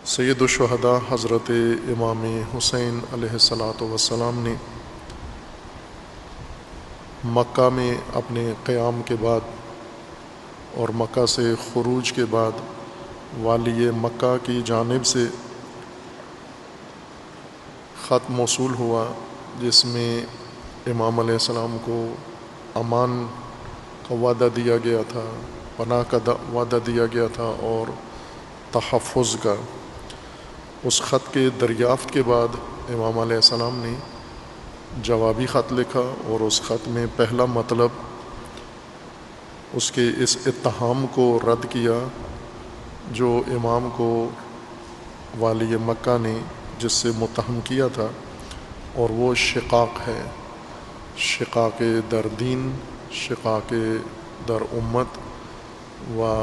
سید الشہداء حضرت امام حسین علیہ الصلاۃ والسلام نے مکہ میں اپنے قیام کے بعد اور مکہ سے خروج کے بعد والی مکہ کی جانب سے خط موصول ہوا، جس میں امام علیہ السلام کو امان کا وعدہ دیا گیا تھا، پناہ کا وعدہ دیا گیا تھا اور تحفظ کا۔ اس خط کے دریافت کے بعد امام علیہ السلام نے جوابی خط لکھا، اور اس خط میں پہلا مطلب اس کے اس اتہام کو رد کیا جو امام کو والی مکہ نے جس سے متہم کیا تھا، اور وہ شقاق ہے، شقاق در دین، شقاق در امت و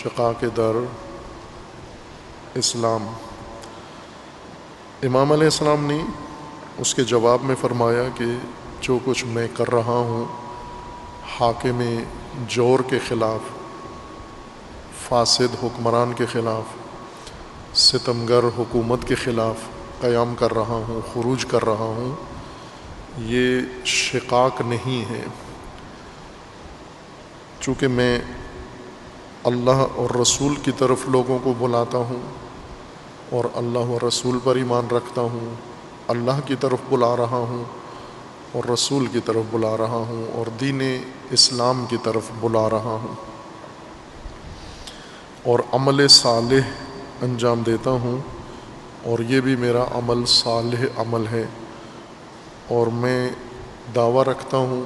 شقاق در اسلام۔ امام علیہ السلام نے اس کے جواب میں فرمایا کہ جو کچھ میں کر رہا ہوں حاکم جور کے خلاف، فاسد حکمران کے خلاف، ستمگر حکومت کے خلاف قیام کر رہا ہوں، خروج کر رہا ہوں، یہ شقاق نہیں ہے، چونکہ میں اللہ اور رسول کی طرف لوگوں کو بلاتا ہوں اور اللہ و رسول پر ایمان رکھتا ہوں، اللہ کی طرف بلا رہا ہوں اور رسول کی طرف بلا رہا ہوں اور دین اسلام کی طرف بلا رہا ہوں، اور عمل صالح انجام دیتا ہوں، اور یہ بھی میرا عمل صالح عمل ہے، اور میں دعویٰ رکھتا ہوں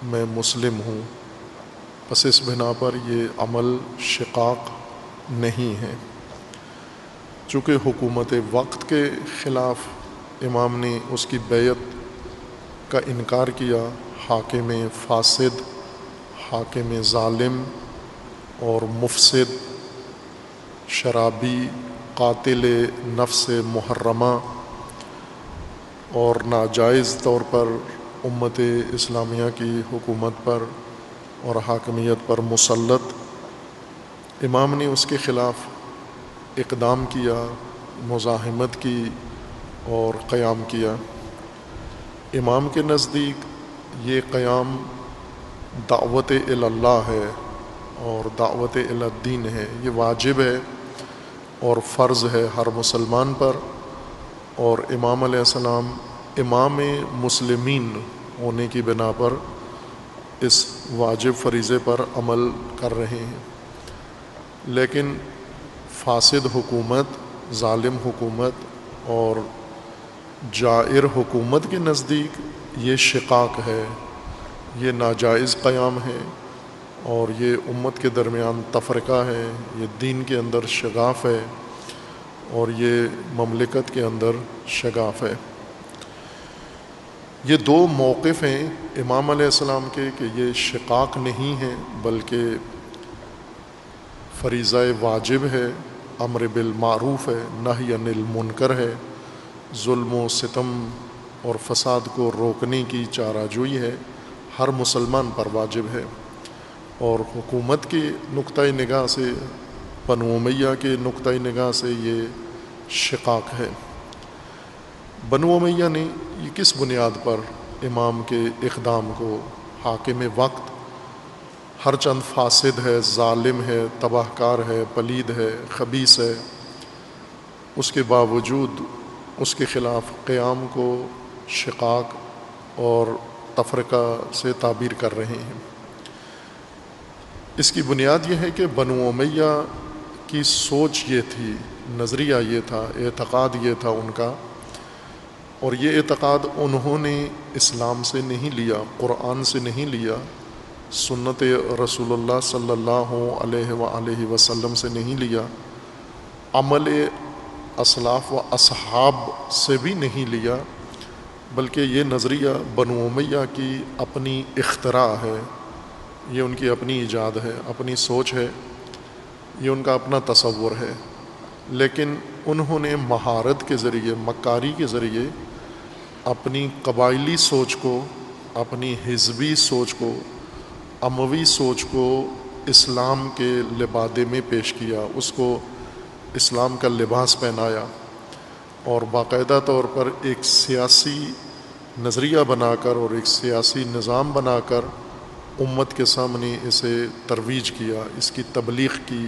میں مسلم ہوں، پس اس بنا پر یہ عمل شقاق نہیں ہے۔ چونکہ حکومت وقت کے خلاف امام نے اس کی بیعت کا انکار کیا، حاکم فاسد، حاکم ظالم اور مفسد، شرابی، قاتل نفس محرمہ اور ناجائز طور پر امت اسلامیہ کی حکومت پر اور حاکمیت پر مسلط، امام نے اس کے خلاف اقدام کیا، مزاحمت کی اور قیام کیا۔ امام کے نزدیک یہ قیام دعوت الی اللہ ہے اور دعوت الی الدین ہے، یہ واجب ہے اور فرض ہے ہر مسلمان پر، اور امام علیہ السلام امام مسلمین ہونے کی بنا پر اس واجب فریضے پر عمل کر رہے ہیں۔ لیکن فاسد حکومت، ظالم حکومت اور جائر حکومت کے نزدیک یہ شقاق ہے، یہ ناجائز قیام ہے، اور یہ امت کے درمیان تفرقہ ہے، یہ دین کے اندر شگاف ہے اور یہ مملکت کے اندر شگاف ہے۔ یہ دو موقف ہیں امام علیہ السلام کے کہ یہ شقاق نہیں ہے بلکہ فریضہ واجب ہے، امر بالمعروف ہے، نہی عن المنکر ہے، ظلم و ستم اور فساد کو روکنے کی چارہ جوئی ہے، ہر مسلمان پر واجب ہے۔ اور حکومت کی نقطۂ نگاہ سے، بنو امیہ کے نقطۂ نگاہ سے یہ شقاق ہے۔ بنو امیہ نے یہ کس بنیاد پر امام کے اقدام کو، حاکم وقت ہر چند فاسد ہے، ظالم ہے، تباہ کار ہے، پلید ہے، خبیث ہے، اس کے باوجود اس کے خلاف قیام کو شقاق اور تفرقہ سے تعبیر کر رہے ہیں؟ اس کی بنیاد یہ ہے کہ بنو امیہ کی سوچ یہ تھی، نظریہ یہ تھا، اعتقاد یہ تھا ان کا، اور یہ اعتقاد انہوں نے اسلام سے نہیں لیا، قرآن سے نہیں لیا، سنت رسول اللہ صلی اللہ علیہ وآلہ وسلم سے نہیں لیا، عمل اسلاف و اصحاب سے بھی نہیں لیا، بلکہ یہ نظریہ بنو امیہ کی اپنی اختراع ہے، یہ ان کی اپنی ایجاد ہے، اپنی سوچ ہے، یہ ان کا اپنا تصور ہے۔ لیکن انہوں نے مہارت کے ذریعے، مکاری کے ذریعے اپنی قبائلی سوچ کو، اپنی حزبی سوچ کو، اموی سوچ کو اسلام کے لبادے میں پیش کیا، اس کو اسلام کا لباس پہنایا اور باقاعدہ طور پر ایک سیاسی نظریہ بنا کر اور ایک سیاسی نظام بنا کر امت کے سامنے اسے ترویج کیا، اس کی تبلیغ کی،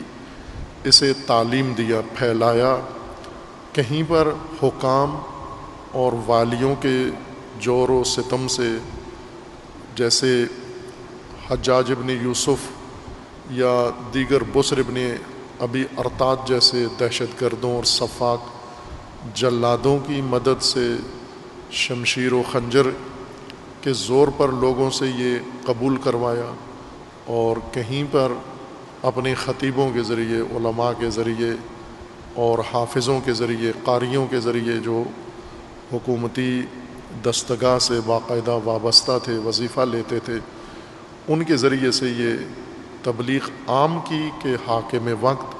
اسے تعلیم دیا، پھیلایا۔ کہیں پر حکام اور والیوں کے جور و ستم سے، جیسے حجاج ابن یوسف یا دیگر بسر ابن ابی ارطاد جیسے دہشت گردوں اور سفاک جلادوں کی مدد سے شمشیر و خنجر کے زور پر لوگوں سے یہ قبول کروایا، اور کہیں پر اپنے خطیبوں کے ذریعے، علماء کے ذریعے اور حافظوں کے ذریعے، قاریوں کے ذریعے جو حکومتی دستگاہ سے باقاعدہ وابستہ تھے، وظیفہ لیتے تھے، ان کے ذریعے سے یہ تبلیغ عام کی کہ حاکم وقت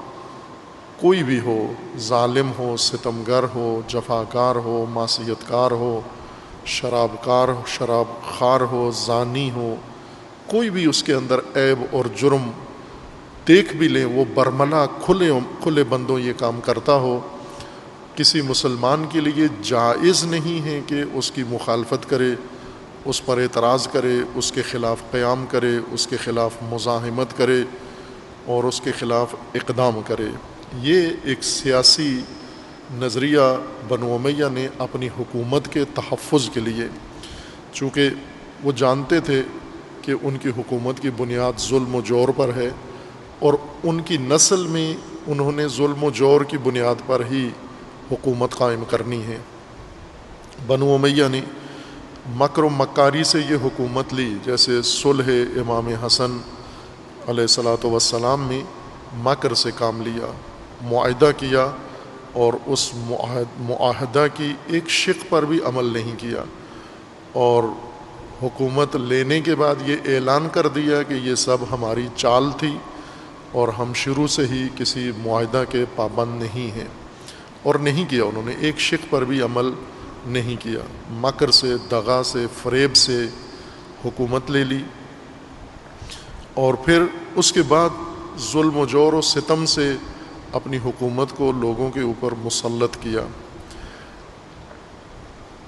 کوئی بھی ہو، ظالم ہو، ستمگر ہو، جفاکار ہو، معصیت کار ہو، شراب خار ہو، زانی ہو، کوئی بھی اس کے اندر عیب اور جرم دیکھ بھی لیں، وہ برملا کھلے بندوں یہ کام کرتا ہو، کسی مسلمان کے لیے جائز نہیں ہے کہ اس کی مخالفت کرے، اس پر اعتراض کرے، اس کے خلاف قیام کرے، اس کے خلاف مزاحمت کرے اور اس کے خلاف اقدام کرے۔ یہ ایک سیاسی نظریہ بنو امیہ نے اپنی حکومت کے تحفظ کے لیے، چونکہ وہ جانتے تھے کہ ان کی حکومت کی بنیاد ظلم و جور پر ہے، اور ان کی نسل میں انہوں نے ظلم و جور کی بنیاد پر ہی حکومت قائم کرنی ہے۔ بنو امیہ نے مکر و مکاری سے یہ حکومت لی، جیسے صلح امام حسن علیہ الصلاۃ والسلام میں مکر سے کام لیا، معاہدہ کیا، اور اس معاہدہ کی ایک شق پر بھی عمل نہیں کیا، اور حکومت لینے کے بعد یہ اعلان کر دیا کہ یہ سب ہماری چال تھی اور ہم شروع سے ہی کسی معاہدہ کے پابند نہیں ہیں، اور نہیں کیا، انہوں نے ایک شق پر بھی عمل نہیں کیا، مکر سے، دغا سے، فریب سے حکومت لے لی، اور پھر اس کے بعد ظلم و جور و ستم سے اپنی حکومت کو لوگوں کے اوپر مسلط کیا۔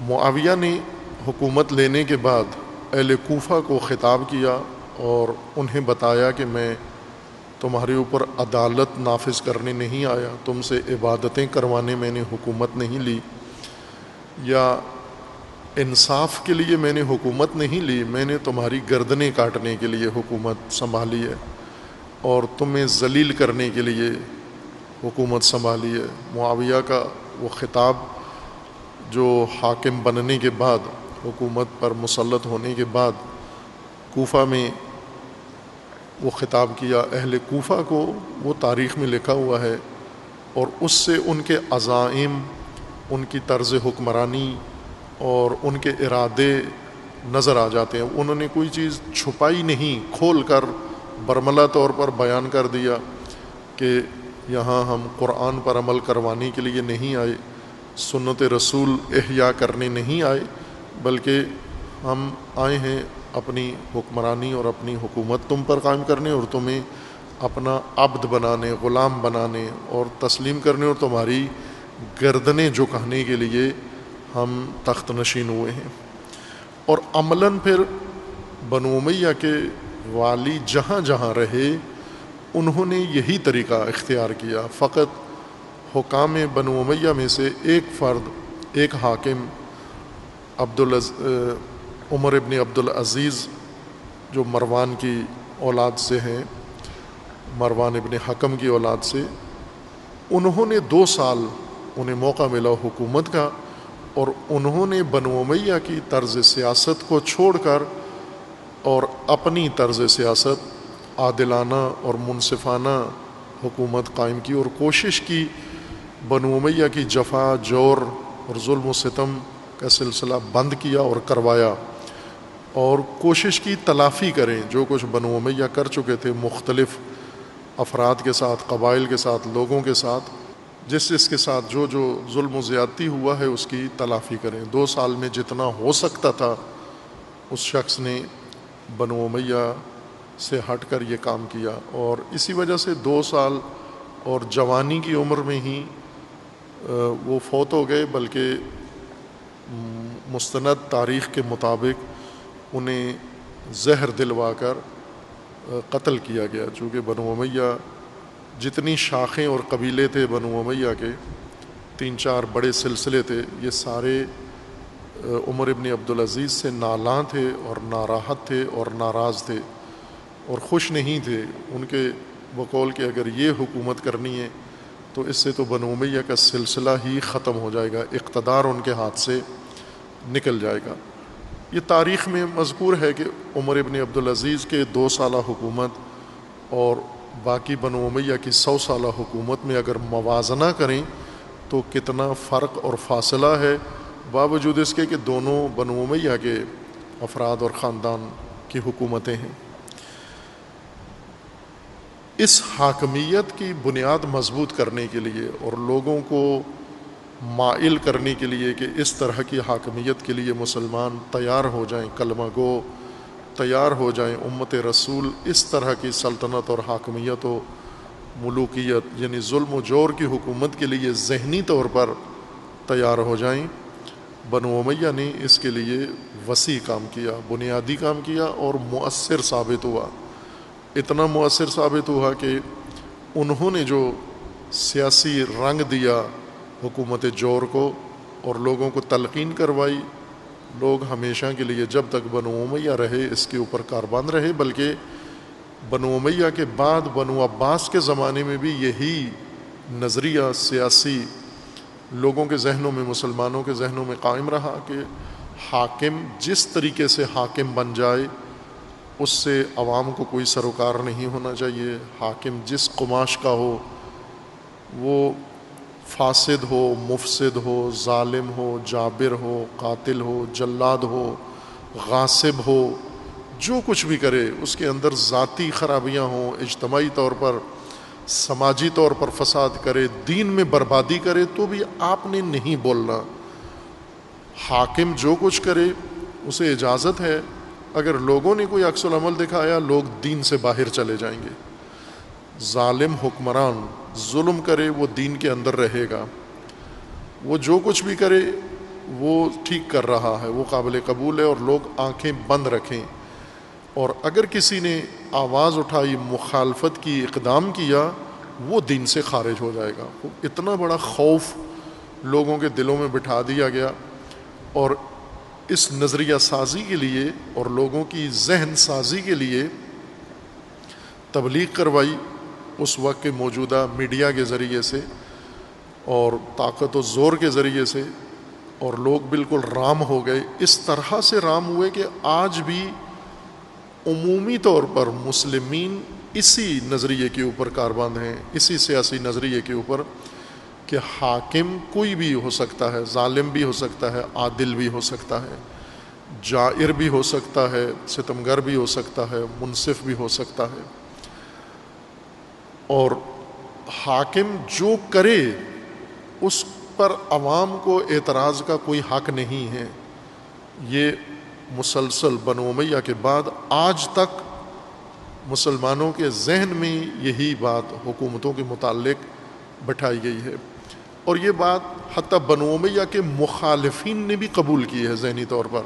معاویہ نے حکومت لینے کے بعد اہل کوفہ کو خطاب کیا اور انہیں بتایا کہ میں تمہارے اوپر عدالت نافذ کرنے نہیں آیا، تم سے عبادتیں کروانے میں نے حکومت نہیں لی، یا انصاف کے لیے میں نے حکومت نہیں لی، میں نے تمہاری گردنیں کاٹنے کے لیے حکومت سنبھالی ہے اور تمہیں ذلیل کرنے کے لیے حکومت سنبھالی ہے۔ معاویہ کا وہ خطاب جو حاکم بننے کے بعد، حکومت پر مسلط ہونے کے بعد کوفہ میں وہ خطاب کیا اہل کوفہ کو، وہ تاریخ میں لکھا ہوا ہے، اور اس سے ان کے عزائم، ان کی طرز حکمرانی اور ان کے ارادے نظر آ جاتے ہیں۔ انہوں نے کوئی چیز چھپائی نہیں، کھول کر برملا طور پر بیان کر دیا کہ یہاں ہم قرآن پر عمل کروانے کے لیے نہیں آئے، سنت رسول احیاء کرنے نہیں آئے، بلکہ ہم آئے ہیں اپنی حکمرانی اور اپنی حکومت تم پر قائم کرنے، اور تمہیں اپنا عبد بنانے، غلام بنانے اور تسلیم کرنے، اور تمہاری گردنیں جھکانے کے لیے ہم تخت نشین ہوئے ہیں۔ اور عملاً پھر بنو امیہ کے والی جہاں جہاں رہے انہوں نے یہی طریقہ اختیار کیا۔ فقط حکام بنو امیہ میں سے ایک فرد، ایک حاکم عمر ابن عبدالعزیز جو مروان کی اولاد سے ہیں، مروان ابن حکم کی اولاد سے، انہوں نے 2 سال انہیں موقع ملا حکومت کا، اور انہوں نے بنو امیہ کی طرز سیاست کو چھوڑ کر اور اپنی طرز سیاست عادلانہ اور منصفانہ حکومت قائم کی، اور کوشش کی بنو امیہ کی جفا، جور اور ظلم و ستم کا سلسلہ بند کیا اور کروایا، اور کوشش کی تلافی کریں جو کچھ بنو امیہ کر چکے تھے، مختلف افراد کے ساتھ، قبائل کے ساتھ، لوگوں کے ساتھ، جس کے ساتھ جو ظلم و زیادتی ہوا ہے اس کی تلافی کریں۔ 2 سال میں جتنا ہو سکتا تھا اس شخص نے بنو امیہ سے ہٹ کر یہ کام کیا، اور اسی وجہ سے 2 سال اور جوانی کی عمر میں ہی وہ فوت ہو گئے، بلکہ مستند تاریخ کے مطابق انہیں زہر دلوا کر قتل کیا گیا، چونکہ بنو امیہ جتنی شاخیں اور قبیلے تھے بنو امیہ کے 3-4 بڑے سلسلے تھے، یہ سارے عمر ابن عبدالعزیز سے نالاں تھے اور ناراحت تھے اور ناراض تھے اور خوش نہیں تھے۔ ان کے بقول کہ اگر یہ حکومت کرنی ہے تو اس سے تو بنو امیہ کا سلسلہ ہی ختم ہو جائے گا، اقتدار ان کے ہاتھ سے نکل جائے گا۔ یہ تاریخ میں مذکور ہے کہ عمر ابن عبدالعزیز کے 2 سالہ حکومت اور باقی بنو امیہ کی 100 سالہ حکومت میں اگر موازنہ کریں تو کتنا فرق اور فاصلہ ہے، باوجود اس کے کہ دونوں بنو امیہ کے افراد اور خاندان کی حکومتیں ہیں۔ اس حاکمیت کی بنیاد مضبوط کرنے کے لیے اور لوگوں کو مائل کرنے کے لیے کہ اس طرح کی حاکمیت کے لیے مسلمان تیار ہو جائیں، کلمہ گو تیار ہو جائیں، امت رسول اس طرح کی سلطنت اور حاکمیت و ملوکیت یعنی ظلم و جور کی حکومت کے لیے ذہنی طور پر تیار ہو جائیں، بنو امیہ نے اس کے لیے وسیع کام کیا، بنیادی کام کیا اور مؤثر ثابت ہوا۔ اتنا مؤثر ثابت ہوا کہ انہوں نے جو سیاسی رنگ دیا حکومت جور کو اور لوگوں کو تلقین کروائی، لوگ ہمیشہ کے لیے جب تک بنو امیہ رہے اس کے اوپر کاربند رہے، بلکہ بنو امیہ کے بعد بنو عباس کے زمانے میں بھی یہی نظریہ سیاسی لوگوں کے ذہنوں میں، مسلمانوں کے ذہنوں میں قائم رہا کہ حاکم جس طریقے سے حاکم بن جائے اس سے عوام کو کوئی سروکار نہیں ہونا چاہیے، حاکم جس قماش کا ہو، وہ فاسد ہو، مفسد ہو، ظالم ہو، جابر ہو، قاتل ہو، جلاد ہو، غاصب ہو، جو کچھ بھی کرے اس کے اندر ذاتی خرابیاں ہوں، اجتماعی طور پر سماجی طور پر فساد کرے، دین میں بربادی کرے، تو بھی آپ نے نہیں بولنا۔ حاکم جو کچھ کرے اسے اجازت ہے، اگر لوگوں نے کوئی عکس العمل دکھایا لوگ دین سے باہر چلے جائیں گے۔ ظالم حکمران ظلم کرے وہ دین کے اندر رہے گا، وہ جو کچھ بھی کرے وہ ٹھیک کر رہا ہے، وہ قابل قبول ہے اور لوگ آنکھیں بند رکھیں۔ اور اگر کسی نے آواز اٹھائی، مخالفت کی، اقدام کیا، وہ دین سے خارج ہو جائے گا۔ اتنا بڑا خوف لوگوں کے دلوں میں بٹھا دیا گیا، اور اس نظریہ سازی کے لیے اور لوگوں کی ذہن سازی کے لیے تبلیغ کروائی اس وقت کے موجودہ میڈیا کے ذریعے سے اور طاقت و زور کے ذریعے سے، اور لوگ بالکل رام ہو گئے۔ اس طرح سے رام ہوئے کہ آج بھی عمومی طور پر مسلمین اسی نظریے کے اوپر کاربند ہیں، اسی سیاسی نظریے کے اوپر کہ حاکم کوئی بھی ہو سکتا ہے، ظالم بھی ہو سکتا ہے، عادل بھی ہو سکتا ہے، جائر بھی ہو سکتا ہے، ستمگر بھی ہو سکتا ہے، منصف بھی ہو سکتا ہے، اور حاکم جو کرے اس پر عوام کو اعتراض کا کوئی حق نہیں ہے۔ یہ مسلسل بنو امیہ کے بعد آج تک مسلمانوں کے ذہن میں یہی بات حکومتوں کے متعلق بٹھائی گئی ہے، اور یہ بات حتیٰ بنو امیہ کے مخالفین نے بھی قبول کی ہے ذہنی طور پر،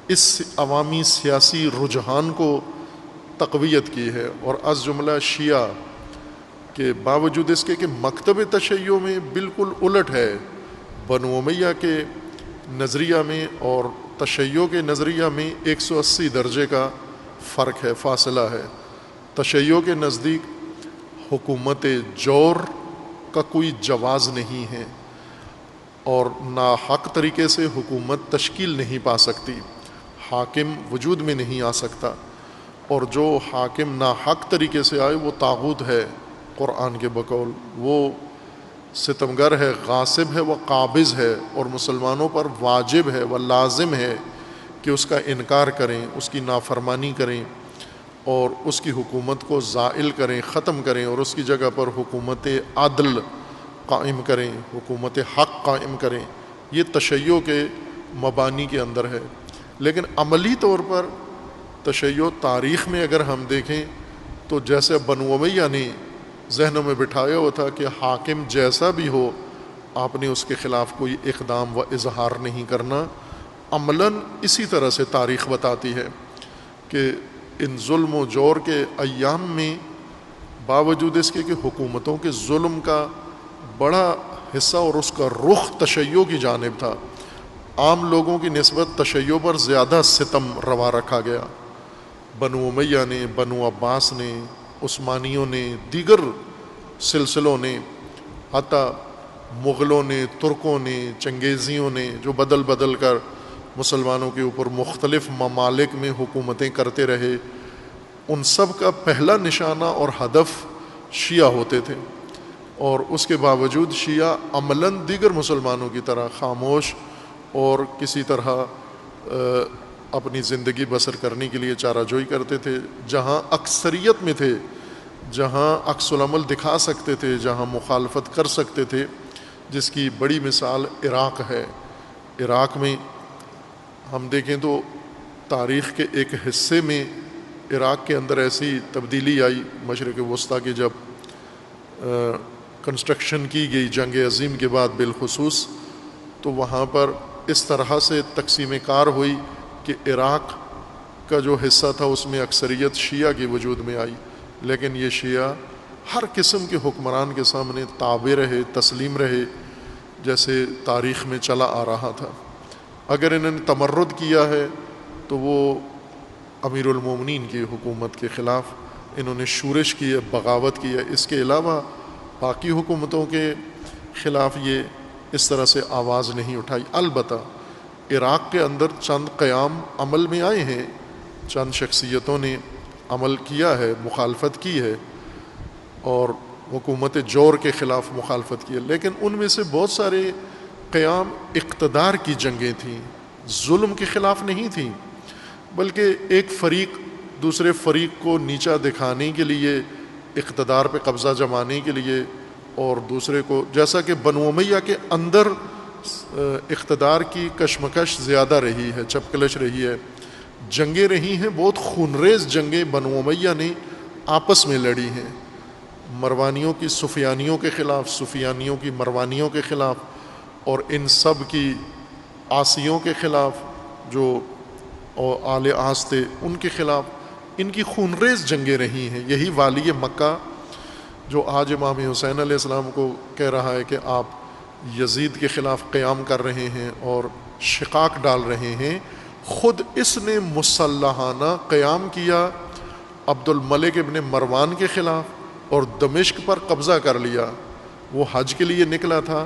اس عوامی سیاسی رجحان کو تقویت کی ہے۔ اور از جملہ شیعہ کہ باوجود اس کے کہ مکتب تشیع میں بالکل الٹ ہے، بنو امیہ کے نظریہ میں اور تشیع کے نظریہ میں 180 درجے کا فرق ہے، فاصلہ ہے۔ تشیع کے نزدیک حکومت جور کا کوئی جواز نہیں ہے اور ناحق طریقے سے حکومت تشکیل نہیں پا سکتی، حاکم وجود میں نہیں آ سکتا، اور جو حاکم ناحق طریقے سے آئے وہ طاغوت ہے قرآن کے بقول، وہ ستمگر ہے، غاصب ہے، وہ قابض ہے، اور مسلمانوں پر واجب ہے و لازم ہے کہ اس کا انکار کریں، اس کی نافرمانی کریں اور اس کی حکومت کو زائل کریں، ختم کریں، اور اس کی جگہ پر حکومت عدل قائم کریں، حکومت حق قائم کریں۔ یہ تشیع کے مبانی کے اندر ہے، لیکن عملی طور پر تشیع تاریخ میں اگر ہم دیکھیں تو جیسے بنو امیہ نے ذہنوں میں بٹھایا ہوا تھا کہ حاکم جیسا بھی ہو آپ نے اس کے خلاف کوئی اقدام و اظہار نہیں کرنا۔ عملاً اسی طرح سے تاریخ بتاتی ہے کہ ان ظلم و جور کے ایام میں باوجود اس کے کہ حکومتوں کے ظلم کا بڑا حصہ اور اس کا رخ تشیع کی جانب تھا، عام لوگوں کی نسبت تشیع پر زیادہ ستم روا رکھا گیا۔ بنو امیہ نے، بنو عباس نے، عثمانیوں نے، دیگر سلسلوں نے، حتیٰ مغلوں نے، ترکوں نے، چنگیزیوں نے، جو بدل بدل کر مسلمانوں کے اوپر مختلف ممالک میں حکومتیں کرتے رہے، ان سب کا پہلا نشانہ اور ہدف شیعہ ہوتے تھے، اور اس کے باوجود شیعہ عملاً دیگر مسلمانوں کی طرح خاموش اور کسی طرح اپنی زندگی بسر کرنے کے لیے چارہ جوئی کرتے تھے۔ جہاں اکثریت میں تھے، جہاں عکس العمل دکھا سکتے تھے، جہاں مخالفت کر سکتے تھے، جس کی بڑی مثال عراق ہے۔ عراق میں ہم دیکھیں تو تاریخ کے ایک حصے میں عراق کے اندر ایسی تبدیلی آئی مشرق وسطیٰ کی جب کنسٹرکشن کی گئی جنگ عظیم کے بعد بالخصوص، تو وہاں پر اس طرح سے تقسیم کار ہوئی کہ عراق کا جو حصہ تھا اس میں اکثریت شیعہ کی وجود میں آئی، لیکن یہ شیعہ ہر قسم کے حکمران کے سامنے تابع رہے، تسلیم رہے، جیسے تاریخ میں چلا آ رہا تھا۔ اگر انہوں نے تمرد کیا ہے تو وہ امیر المومنین کی حکومت کے خلاف انہوں نے شورش کی ہے، بغاوت کی ہے۔ اس کے علاوہ باقی حکومتوں کے خلاف یہ اس طرح سے آواز نہیں اٹھائی۔ البتہ عراق کے اندر چند قیام عمل میں آئے ہیں، چند شخصیتوں نے عمل کیا ہے، مخالفت کی ہے اور حکومت جور کے خلاف مخالفت کی ہے، لیکن ان میں سے بہت سارے قیام اقتدار کی جنگیں تھیں، ظلم کے خلاف نہیں تھیں، بلکہ ایک فریق دوسرے فریق کو نیچا دکھانے کے لیے، اقتدار پہ قبضہ جمانے کے لیے، اور دوسرے کو، جیسا کہ بنو امیہ کے اندر اقتدار کی کشمکش زیادہ رہی ہے، چپکلش رہی ہے، جنگیں رہی ہیں، بہت خونریز جنگیں بنو امیہ نے آپس میں لڑی ہیں، مروانیوں کی سفیانیوں کے خلاف، سفیانیوں کی مروانیوں کے خلاف، اور ان سب کی عاصیوں کے خلاف جو آل عاص تھے ان کے خلاف، ان کی خونریز جنگیں رہی ہیں۔ یہی والی مکہ جو آج امام حسین علیہ السلام کو کہہ رہا ہے کہ آپ یزید کے خلاف قیام کر رہے ہیں اور شقاق ڈال رہے ہیں، خود اس نے مسلحانہ قیام کیا عبد الملک ابن مروان کے خلاف اور دمشق پر قبضہ کر لیا۔ وہ حج کے لیے نکلا تھا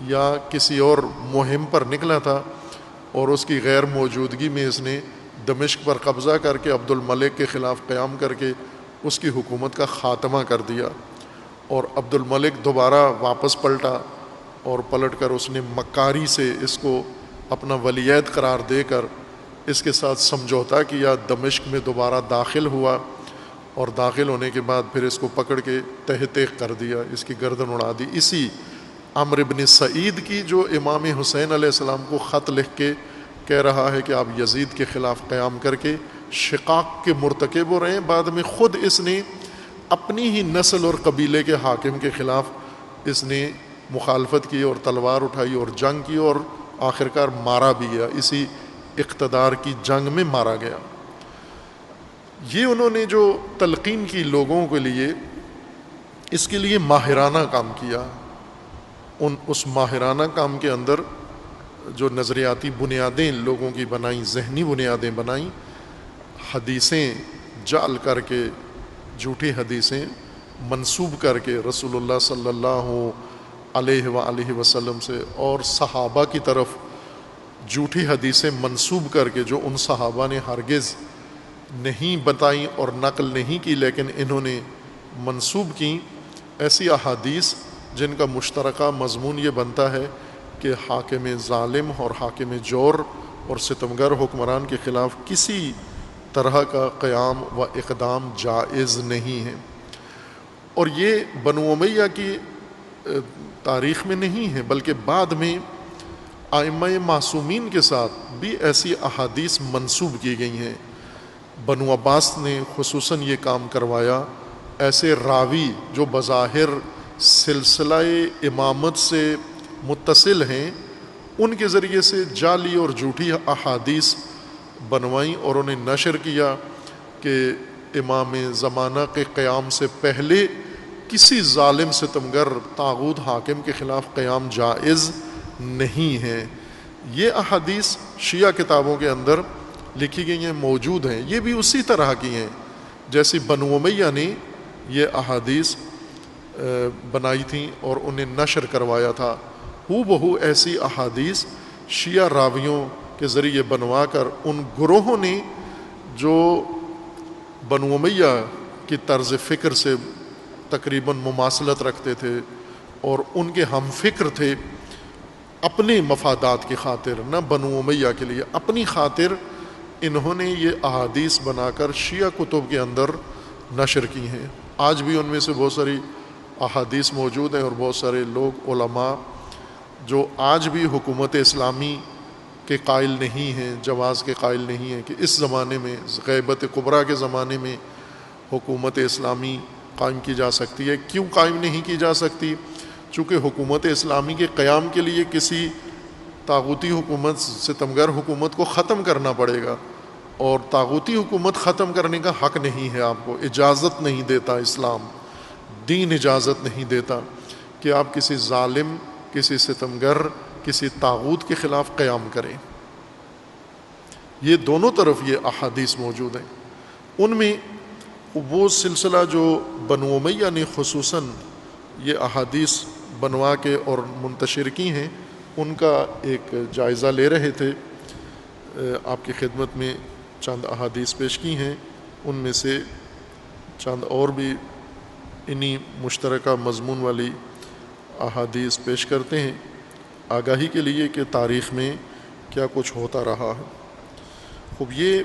یا کسی اور مہم پر نکلا تھا، اور اس کی غیر موجودگی میں اس نے دمشق پر قبضہ کر کے عبد الملک کے خلاف قیام کر کے اس کی حکومت کا خاتمہ کر دیا، اور عبد الملک دوبارہ واپس پلٹا، اور پلٹ کر اس نے مکاری سے اس کو اپنا ولیعہد قرار دے کر اس کے ساتھ سمجھوتا کیا، دمشق میں دوبارہ داخل ہوا، اور داخل ہونے کے بعد پھر اس کو پکڑ کے تہ تیغ کر دیا، اس کی گردن اڑا دی۔ اسی عمرو بن سعید کی جو امام حسین علیہ السلام کو خط لکھ کے کہہ رہا ہے کہ آپ یزید کے خلاف قیام کر کے شقاق کے مرتکب ہو رہے ہیں، بعد میں خود اس نے اپنی ہی نسل اور قبیلے کے حاکم کے خلاف اس نے مخالفت کی اور تلوار اٹھائی اور جنگ کی، اور آخرکار مارا بھی گیا، اسی اقتدار کی جنگ میں مارا گیا۔ یہ انہوں نے جو تلقین کی لوگوں کے لیے، اس کے لیے ماہرانہ کام کیا۔ اس ماہرانہ کام کے اندر جو نظریاتی بنیادیں لوگوں کی بنائیں، ذہنی بنیادیں بنائیں، حدیثیں جعل کر کے، جھوٹی حدیثیں منسوب کر کے رسول اللہ صلی اللہ علیہ وآلہ وسلم سے اور صحابہ کی طرف جھوٹی حدیثیں منسوب کر کے، جو ان صحابہ نے ہرگز نہیں بتائیں اور نقل نہیں کی لیکن انہوں نے منسوب کی، ایسی احادیث جن کا مشترکہ مضمون یہ بنتا ہے کہ حاکم ظالم اور حاکم جور اور ستمگر حکمران کے خلاف کسی طرح کا قیام و اقدام جائز نہیں ہے۔ اور یہ بنو امیہ کی تاریخ میں نہیں ہے، بلکہ بعد میں ائمہ معصومین کے ساتھ بھی ایسی احادیث منسوب کی گئی ہیں۔ بنو عباس نے خصوصاً یہ کام کروایا، ایسے راوی جو بظاہر سلسلہ امامت سے متصل ہیں، ان کے ذریعے سے جعلی اور جھوٹی احادیث بنوائیں اور انہیں نشر کیا کہ امام زمانہ کے قیام سے پہلے کسی ظالم ستمگر طاغوت حاکم کے خلاف قیام جائز نہیں ہے۔ یہ احادیث شیعہ کتابوں کے اندر لکھی گئی ہیں، موجود ہیں، یہ بھی اسی طرح کی ہیں جیسی بنو امیہ نے یہ احادیث بنائی تھیں اور انہیں نشر کروایا تھا۔ ہو بہو ایسی احادیث شیعہ راویوں کے ذریعے بنوا کر ان گروہوں نے جو بنو امیہ کی طرز فکر سے تقریباً مماثلت رکھتے تھے اور ان کے ہم فکر تھے، اپنے مفادات کی خاطر، نہ بنو امیہ کے لیے، اپنی خاطر انہوں نے یہ احادیث بنا کر شیعہ کتب کے اندر نشر کی ہیں۔ آج بھی ان میں سے بہت ساری احادیث موجود ہیں اور بہت سارے لوگ علماء جو آج بھی حکومت اسلامی کے قائل نہیں ہیں، جواز کے قائل نہیں ہیں کہ اس زمانے میں، غیبت کبریٰ کے زمانے میں حکومت اسلامی قائم کی جا سکتی ہے۔ کیوں قائم نہیں کی جا سکتی؟ چونکہ حکومت اسلامی کے قیام کے لیے کسی طاغوتی حکومت، ستمگر حکومت کو ختم کرنا پڑے گا، اور طاغوتی حکومت ختم کرنے کا حق نہیں ہے، آپ کو اجازت نہیں دیتا اسلام، دین اجازت نہیں دیتا کہ آپ کسی ظالم، کسی ستمگر، کسی طاغوت کے خلاف قیام کریں۔ یہ دونوں طرف یہ احادیث موجود ہیں۔ ان میں وہ سلسلہ جو بنو امیہ نے خصوصاً یہ احادیث بنوا کے اور منتشر کی ہیں، ان کا ایک جائزہ لے رہے تھے۔ آپ کی خدمت میں چند احادیث پیش کی ہیں، ان میں سے چند اور بھی انہی مشترکہ مضمون والی احادیث پیش کرتے ہیں، آگاہی کے لیے کہ تاریخ میں کیا کچھ ہوتا رہا ہے۔ خوب یہ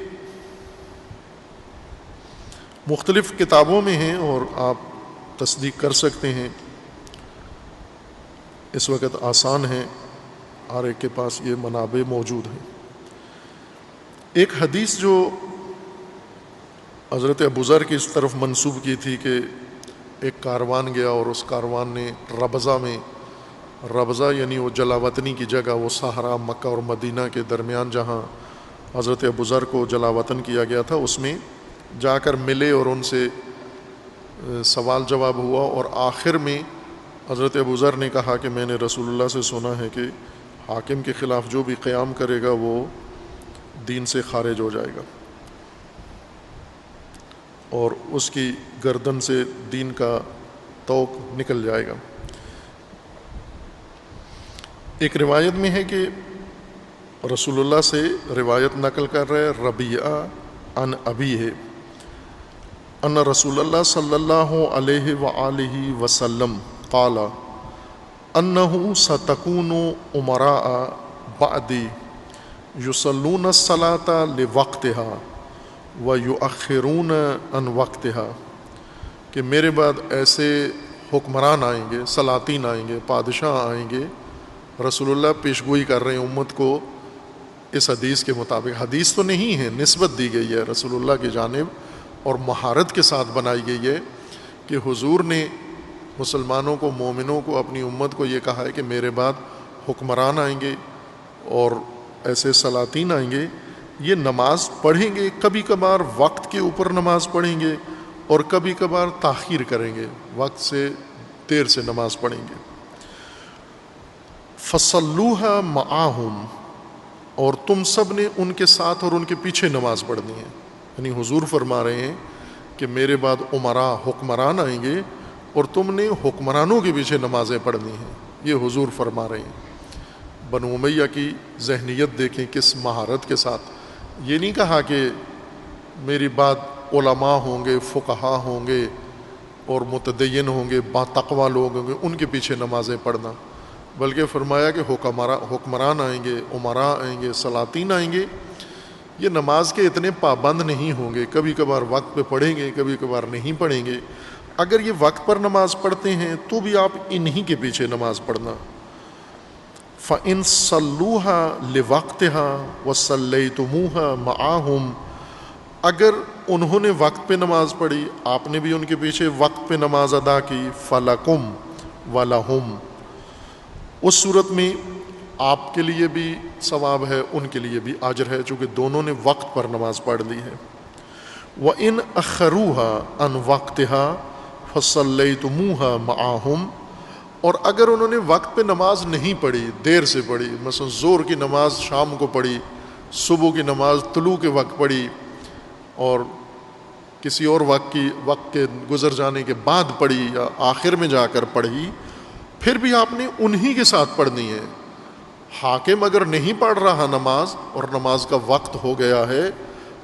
مختلف کتابوں میں ہیں اور آپ تصدیق کر سکتے ہیں، اس وقت آسان ہے، ہر ایک کے پاس یہ منابع موجود ہیں۔ ایک حدیث جو حضرت ابوذر کی اس طرف منسوب کی تھی کہ ایک کاروان گیا اور اس کاروان نے ربضہ میں، ربضہ یعنی وہ جلاوطنی کی جگہ، وہ صحرا مکہ اور مدینہ کے درمیان جہاں حضرت ابوذر کو جلاوطن کیا گیا تھا، اس میں جا کر ملے اور ان سے سوال جواب ہوا، اور آخر میں حضرت ابوذر نے کہا کہ میں نے رسول اللہ سے سنا ہے کہ حاکم کے خلاف جو بھی قیام کرے گا وہ دین سے خارج ہو جائے گا اور اس کی گردن سے دین کا توق نکل جائے گا۔ ایک روایت میں ہے کہ رسول اللہ سے روایت نقل کر رہے ربیعہ عن ابی ہے ان رسول اللہ صلی اللہ علیہ وآلہ وسلم قال انہ ستکون امراء بعدی یصلون الصلاۃ لوقتها ویؤخرون عن وقتها، کہ میرے بعد ایسے حکمران آئیں گے، سلاطین آئیں گے، بادشاہ آئیں گے۔ رسول اللہ پیشگوئی کر رہے ہیں امت کو اس حدیث کے مطابق، حدیث تو نہیں ہے، نسبت دی گئی ہے رسول اللہ کی جانب اور مہارت کے ساتھ بنائی گئی ہے کہ حضور نے مسلمانوں کو، مومنوں کو، اپنی امت کو یہ کہا ہے کہ میرے بعد حکمران آئیں گے اور ایسے سلاطین آئیں گے، یہ نماز پڑھیں گے، کبھی کبھار وقت کے اوپر نماز پڑھیں گے اور کبھی کبھار تاخیر کریں گے، وقت سے دیر سے نماز پڑھیں گے۔ فصلوها معاہم، اور تم سب نے ان کے ساتھ اور ان کے پیچھے نماز پڑھنی ہے۔ یعنی حضور فرما رہے ہیں کہ میرے بعد عمراء، حکمران آئیں گے اور تم نے حکمرانوں کے پیچھے نمازیں پڑھنی ہیں، یہ حضور فرما رہے ہیں۔ بنو امیہ کی ذہنیت دیکھیں کس مہارت کے ساتھ، یہ نہیں کہا کہ میری بعد علماء ہوں گے، فقہا ہوں گے اور متدین ہوں گے، با تقوی لوگ ہوں گے، ان کے پیچھے نمازیں پڑھنا، بلکہ فرمایا کہ حکمران آئیں گے، عمراء آئیں گے، سلاطین آئیں گے، یہ نماز کے اتنے پابند نہیں ہوں گے، کبھی کبھار وقت پہ پڑھیں گے، کبھی کبھار نہیں پڑھیں گے۔ اگر یہ وقت پر نماز پڑھتے ہیں تو بھی آپ انہی کے پیچھے نماز پڑھنا۔ فَإِن صَلُّوهَا لِوَقْتِهَا وَصَلَّيْتُمُوهَا مَعَهُمْ اگر انہوں نے وقت پہ نماز پڑھی، آپ نے بھی ان کے پیچھے وقت پہ نماز ادا کی، فَلَكُمْ وَلَهُمْ، اس صورت میں آپ کے لیے بھی ثواب ہے، ان کے لیے بھی اجر ہے، چونکہ دونوں نے وقت پر نماز پڑھ لی ہے۔ وَإِنْ أَخَّرُوهَا عَنْ وَقْتِهَا فَصَلَّيْتُمُوهَا مَعَهُمْ، اور اگر انہوں نے وقت پہ نماز نہیں پڑھی، دیر سے پڑھی، مثلا ظہر کی نماز شام کو پڑھی، صبح کی نماز طلوع کے وقت پڑھی، اور کسی اور وقت کے گزر جانے کے بعد پڑھی یا آخر میں جا کر پڑھی، پھر بھی آپ نے انہی کے ساتھ پڑھنی ہے۔ حاکم اگر نہیں پڑھ رہا نماز اور نماز کا وقت ہو گیا ہے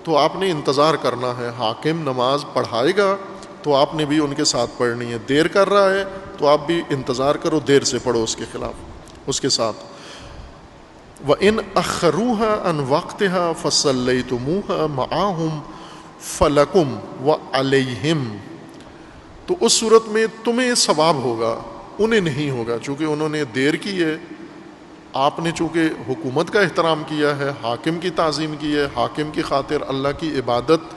تو آپ نے انتظار کرنا ہے، حاکم نماز پڑھائے گا تو آپ نے بھی ان کے ساتھ پڑھنی ہے، دیر کر رہا ہے تو آپ بھی انتظار کرو، دیر سے پڑھو اس کے خلاف، اس کے ساتھ۔ وَإِنْ أَخَّرُوهَا عَنْ وَقْتِهَا فَصَلَّيْتُمُوهَا مَعَهُمْ فَلَكُمْ وَعَلَيْهِمْ، تو اس صورت میں تمہیں ثواب ہوگا، انہیں نہیں ہوگا، چونکہ انہوں نے دیر کی ہے۔ آپ نے چونکہ حکومت کا احترام کیا ہے، حاکم کی تعظیم کی ہے، حاکم کی خاطر اللہ کی عبادت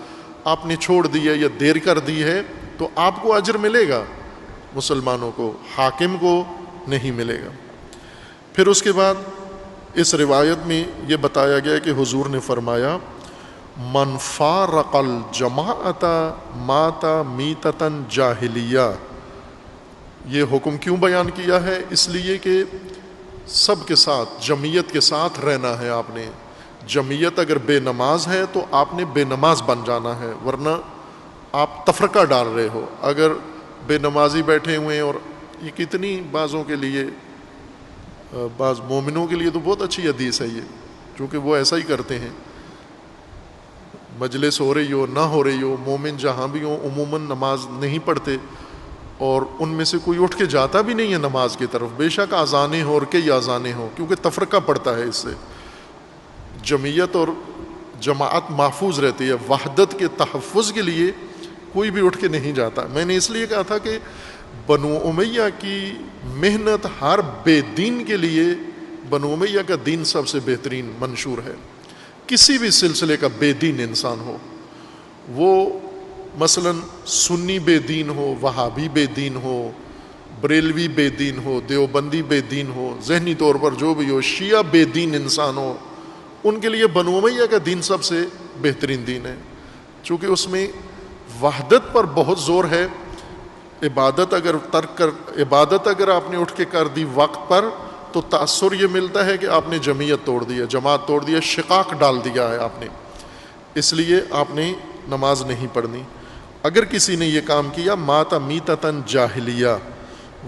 آپ نے چھوڑ دی ہے یا دیر کر دی ہے، تو آپ کو اجر ملے گا، مسلمانوں کو، حاکم کو نہیں ملے گا۔ پھر اس کے بعد اس روایت میں یہ بتایا گیا کہ حضور نے فرمایا من فارق الجماعت مات میتۃ جاہلیہ۔ یہ حکم کیوں بیان کیا ہے؟ اس لیے کہ سب کے ساتھ، جمعیت کے ساتھ رہنا ہے آپ نے۔ جمعیت اگر بے نماز ہے تو آپ نے بے نماز بن جانا ہے، ورنہ آپ تفرقہ ڈال رہے ہو۔ اگر بے نمازی بیٹھے ہوئے ہیں، اور یہ کتنی بعضوں کے لیے، بعض مومنوں کے لیے تو بہت اچھی حدیث ہے یہ، چونکہ وہ ایسا ہی کرتے ہیں، مجلس ہو رہی ہو نہ ہو رہی ہو، مومن جہاں بھی ہوں عموماً نماز نہیں پڑھتے، اور ان میں سے کوئی اٹھ کے جاتا بھی نہیں ہے نماز کی طرف، بے شک اذانیں ہو اور کئی اذانیں ہوں، کیونکہ تفرقہ پڑتا ہے اس سے۔ جمعیت اور جماعت محفوظ رہتی ہے، وحدت کے تحفظ کے لیے کوئی بھی اٹھ کے نہیں جاتا۔ میں نے اس لیے کہا تھا کہ بنو امیہ کی محنت ہر بے دین کے لیے، بنو امیہ کا دین سب سے بہترین منشور ہے۔ کسی بھی سلسلے کا بے دین انسان ہو، وہ مثلا سنی بے دین ہو، وہابی بے دین ہو، بریلوی بے دین ہو، دیوبندی بے دین ہو، ذہنی طور پر جو بھی ہو، شیعہ بے دین انسان ہو، ان کے لیے بنو امیہ کا دین سب سے بہترین دین ہے، چونکہ اس میں وحدت پر بہت زور ہے۔ عبادت اگر آپ نے اٹھ کے کر دی وقت پر تو تأثر یہ ملتا ہے کہ آپ نے جمعیت توڑ دی ہے، جماعت توڑ دی ہے، شقاق ڈال دیا ہے آپ نے، اس لیے آپ نے نماز نہیں پڑھنی۔ اگر کسی نے یہ کام کیا مات میتۃ جاہلیہ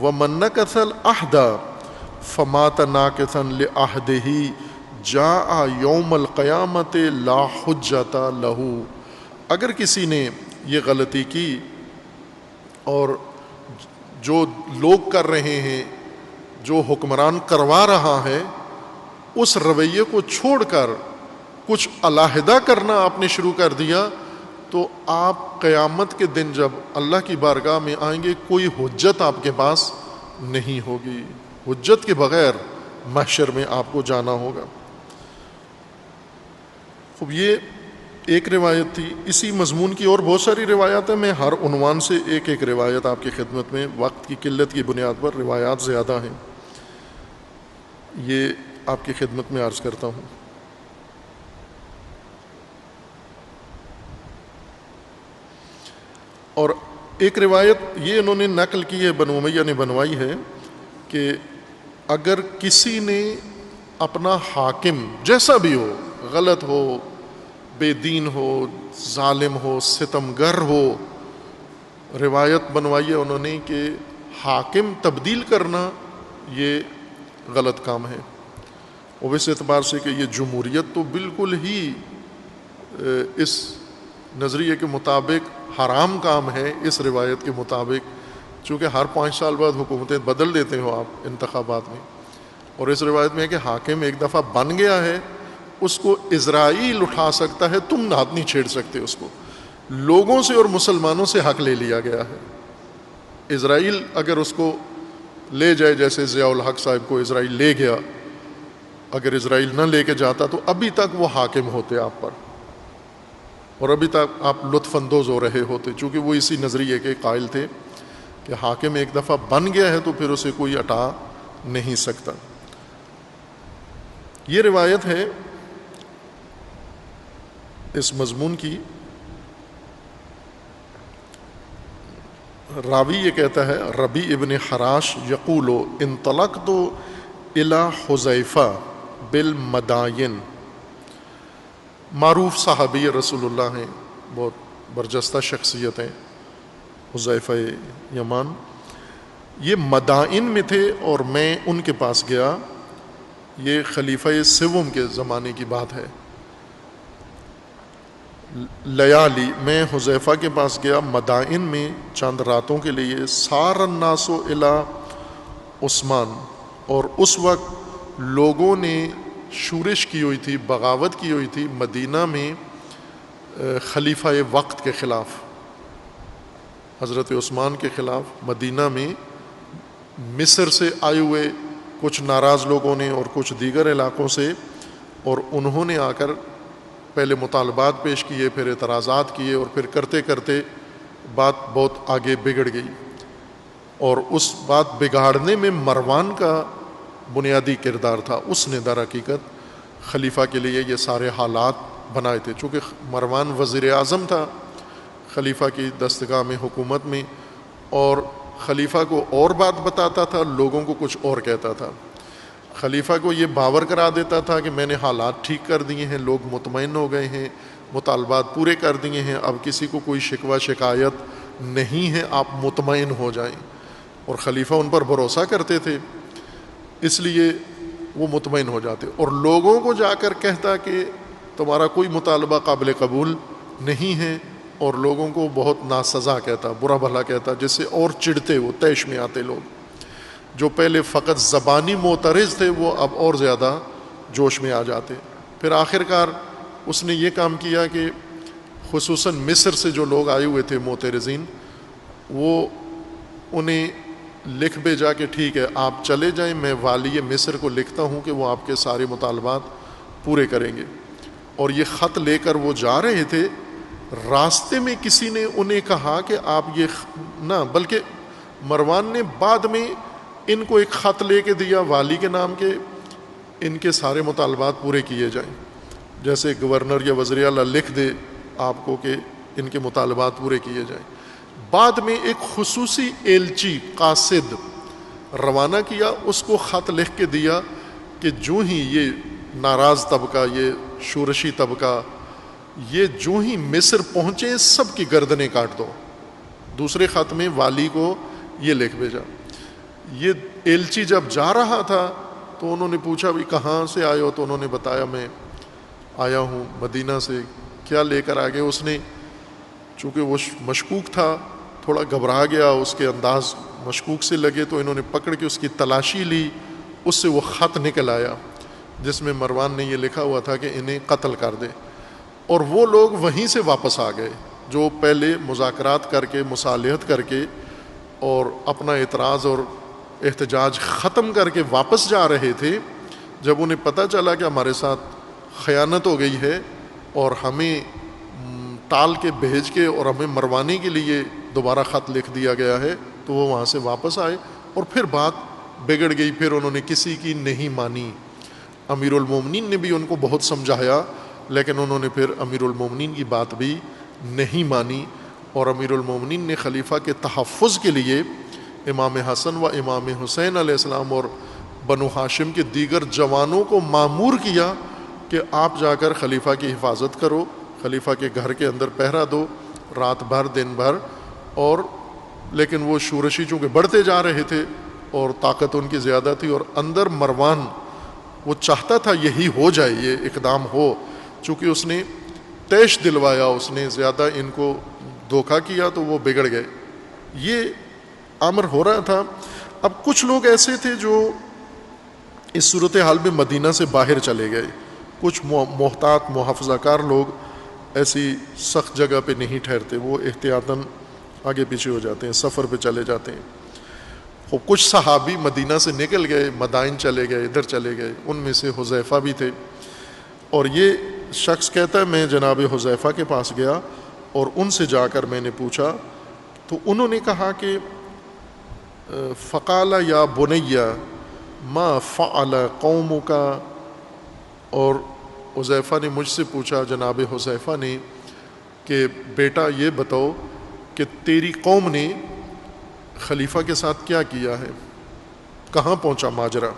ومن نکث العہد فمات ناکثا لعہدہ جاء یوم القیامت لا حجۃ لہ، اگر کسی نے یہ غلطی کی اور جو لوگ کر رہے ہیں، جو حکمران کروا رہا ہے، اس رویے کو چھوڑ کر کچھ علیحدہ کرنا آپ نے شروع کر دیا، تو آپ قیامت کے دن جب اللہ کی بارگاہ میں آئیں گے، کوئی حجت آپ کے پاس نہیں ہوگی، حجت کے بغیر محشر میں آپ کو جانا ہوگا۔ خوب، یہ ایک روایت تھی، اسی مضمون کی اور بہت ساری روایات ہیں، میں ہر عنوان سے ایک ایک روایت آپ کی خدمت میں، وقت کی قلت کی بنیاد پر روایات زیادہ ہیں، یہ آپ کی خدمت میں عرض کرتا ہوں۔ اور ایک روایت یہ انہوں نے نقل کی ہے، بنو امیہ نے بنوائی ہے، کہ اگر کسی نے اپنا حاکم جیسا بھی ہو، غلط ہو، بے دین ہو، ظالم ہو، ستمگر ہو، روایت بنوائی ہے انہوں نے کہ حاکم تبدیل کرنا یہ غلط کام ہے، اور اس اعتبار سے کہ یہ جمہوریت تو بالکل ہی اس نظریے کے مطابق حرام کام ہے، اس روایت کے مطابق، چونکہ ہر 5 سال بعد حکومتیں بدل دیتے ہو آپ انتخابات میں، اور اس روایت میں ہے کہ حاکم ایک دفعہ بن گیا ہے، اس کو اسرائیل اٹھا سکتا ہے، تم ہاتھ نہیں چھیڑ سکتے اس کو۔ لوگوں سے اور مسلمانوں سے حق لے لیا گیا ہے، اسرائیل اگر اس کو لے جائے، جیسے ضیاء الحق صاحب کو اسرائیل لے گیا، اگر اسرائیل نہ لے کے جاتا تو ابھی تک وہ حاکم ہوتے آپ پر، اور ابھی تک آپ لطف اندوز ہو رہے ہوتے، چونکہ وہ اسی نظریے کے قائل تھے کہ حاکم ایک دفعہ بن گیا ہے تو پھر اسے کوئی ہٹا نہیں سکتا۔ یہ روایت ہے اس مضمون کی، راوی یہ کہتا ہے ربیع ابن حراش یقول انطلقت الی حذیفہ بالمدائن، معروف صحابی رسول اللہ ہیں، بہت برجستہ شخصیت ہیں حذیفہ یمان، یہ مدائن میں تھے اور میں ان کے پاس گیا۔ یہ خلیفہ سوم کے زمانے کی بات ہے۔ لیالی، میں حذیفہ کے پاس گیا مدائن میں چند راتوں کے لیے۔ سار الناس الی عثمان، اور اس وقت لوگوں نے شورش کی ہوئی تھی، بغاوت کی ہوئی تھی مدینہ میں خلیفہ وقت کے خلاف، حضرت عثمان کے خلاف۔ مدینہ میں مصر سے آئے ہوئے کچھ ناراض لوگوں نے اور کچھ دیگر علاقوں سے، اور انہوں نے آ کر پہلے مطالبات پیش کیے، پھر اعتراضات کیے، اور پھر کرتے کرتے بات بہت آگے بگڑ گئی۔ اور اس بات بگاڑنے میں مروان کا بنیادی کردار تھا۔ اس نے در حقیقت خلیفہ کے لیے یہ سارے حالات بنائے تھے، چونکہ مروان وزیر اعظم تھا خلیفہ کی دستگاہ میں، حکومت میں، اور خلیفہ کو اور بات بتاتا تھا، لوگوں کو کچھ اور کہتا تھا۔ خلیفہ کو یہ باور کرا دیتا تھا کہ میں نے حالات ٹھیک کر دیے ہیں، لوگ مطمئن ہو گئے ہیں، مطالبات پورے کر دیے ہیں، اب کسی کو کوئی شکوہ شکایت نہیں ہے، آپ مطمئن ہو جائیں۔ اور خلیفہ ان پر بھروسہ کرتے تھے، اس لیے وہ مطمئن ہو جاتے، اور لوگوں کو جا کر کہتا کہ تمہارا کوئی مطالبہ قابل قبول نہیں ہے، اور لوگوں کو بہت ناسزا کہتا، برا بھلا کہتا، جس سے اور چڑھتے، وہ طیش میں آتے لوگ جو پہلے فقط زبانی معترض تھے، وہ اب اور زیادہ جوش میں آ جاتے۔ پھر آخر کار اس نے یہ کام کیا کہ خصوصاً مصر سے جو لوگ آئے ہوئے تھے معترضین، وہ انہیں لکھ بھیجا کہ ٹھیک ہے آپ چلے جائیں، میں والی مصر کو لکھتا ہوں کہ وہ آپ کے سارے مطالبات پورے کریں گے۔ اور یہ خط لے کر وہ جا رہے تھے، راستے میں کسی نے انہیں کہا کہ آپ یہ نہ، بلکہ مروان نے بعد میں ان کو ایک خط لے کے دیا والی کے نام کے، ان کے سارے مطالبات پورے کیے جائیں، جیسے گورنر یا وزیر اعلیٰ لکھ دے آپ کو کہ ان کے مطالبات پورے کیے جائیں۔ بعد میں ایک خصوصی ایلچی قاصد روانہ کیا، اس کو خط لکھ کے دیا کہ جو ہی یہ ناراض طبقہ، یہ شورشی طبقہ، یہ جو ہی مصر پہنچے سب کی گردنیں کاٹ دو۔ دوسرے خط میں والی کو یہ لکھ بھیجا۔ یہ ایلچی جب جا رہا تھا تو انہوں نے پوچھا بھی کہاں سے آئے ہو، تو انہوں نے بتایا میں آیا ہوں مدینہ سے۔ کیا لے کر آگے؟ اس نے چونکہ وہ مشکوک تھا، تھوڑا گھبرا گیا، اس کے انداز مشکوک سے لگے، تو انہوں نے پکڑ کے اس کی تلاشی لی، اس سے وہ خط نکل آیا جس میں مروان نے یہ لکھا ہوا تھا کہ انہیں قتل کر دے۔ اور وہ لوگ وہیں سے واپس آ گئے جو پہلے مذاکرات کر کے، مصالحت کر کے اور اپنا اعتراض اور احتجاج ختم کر کے واپس جا رہے تھے۔ جب انہیں پتہ چلا کہ ہمارے ساتھ خیانت ہو گئی ہے اور ہمیں ٹال کے بھیج کے اور ہمیں مروانے کے لیے دوبارہ خط لکھ دیا گیا ہے، تو وہ وہاں سے واپس آئے، اور پھر بات بگڑ گئی، پھر انہوں نے کسی کی نہیں مانی۔ امیر المومنین نے بھی ان کو بہت سمجھایا، لیکن انہوں نے پھر امیر المومنین کی بات بھی نہیں مانی، اور امیر المومنین نے خلیفہ کے تحفظ کے لیے امام حسن و امام حسین علیہ السلام اور بنو ہاشم کے دیگر جوانوں کو مامور کیا کہ آپ جا کر خلیفہ کی حفاظت کرو، خلیفہ کے گھر کے اندر پہرا دو رات بھر دن بھر۔ اور لیکن وہ شورشی چونکہ بڑھتے جا رہے تھے اور طاقت ان کی زیادہ تھی، اور اندر مروان وہ چاہتا تھا یہی ہو جائے، یہ اقدام ہو، چونکہ اس نے طیش دلوایا، اس نے زیادہ ان کو دھوکہ کیا تو وہ بگڑ گئے۔ یہ امر ہو رہا تھا۔ اب کچھ لوگ ایسے تھے جو اس صورتحال میں مدینہ سے باہر چلے گئے، کچھ محتاط محافظہ کار لوگ ایسی سخت جگہ پہ نہیں ٹھہرتے، وہ احتیاطاً آگے پیچھے ہو جاتے ہیں، سفر پہ چلے جاتے ہیں۔ کچھ صحابی مدینہ سے نکل گئے، مدائن چلے گئے، ادھر چلے گئے، ان میں سے حذیفہ بھی تھے۔ اور یہ شخص کہتا ہے میں جناب حذیفہ کے پاس گیا اور ان سے جا کر میں نے پوچھا تو انہوں نے کہا کہ فقال یا بنی ما فعل قومک، اور حذیفہ نے مجھ سے پوچھا، جناب حذیفہ نے، کہ بیٹا یہ بتاؤ کہ تیری قوم نے خلیفہ کے ساتھ کیا کیا ہے، کہاں پہنچا ماجرا؟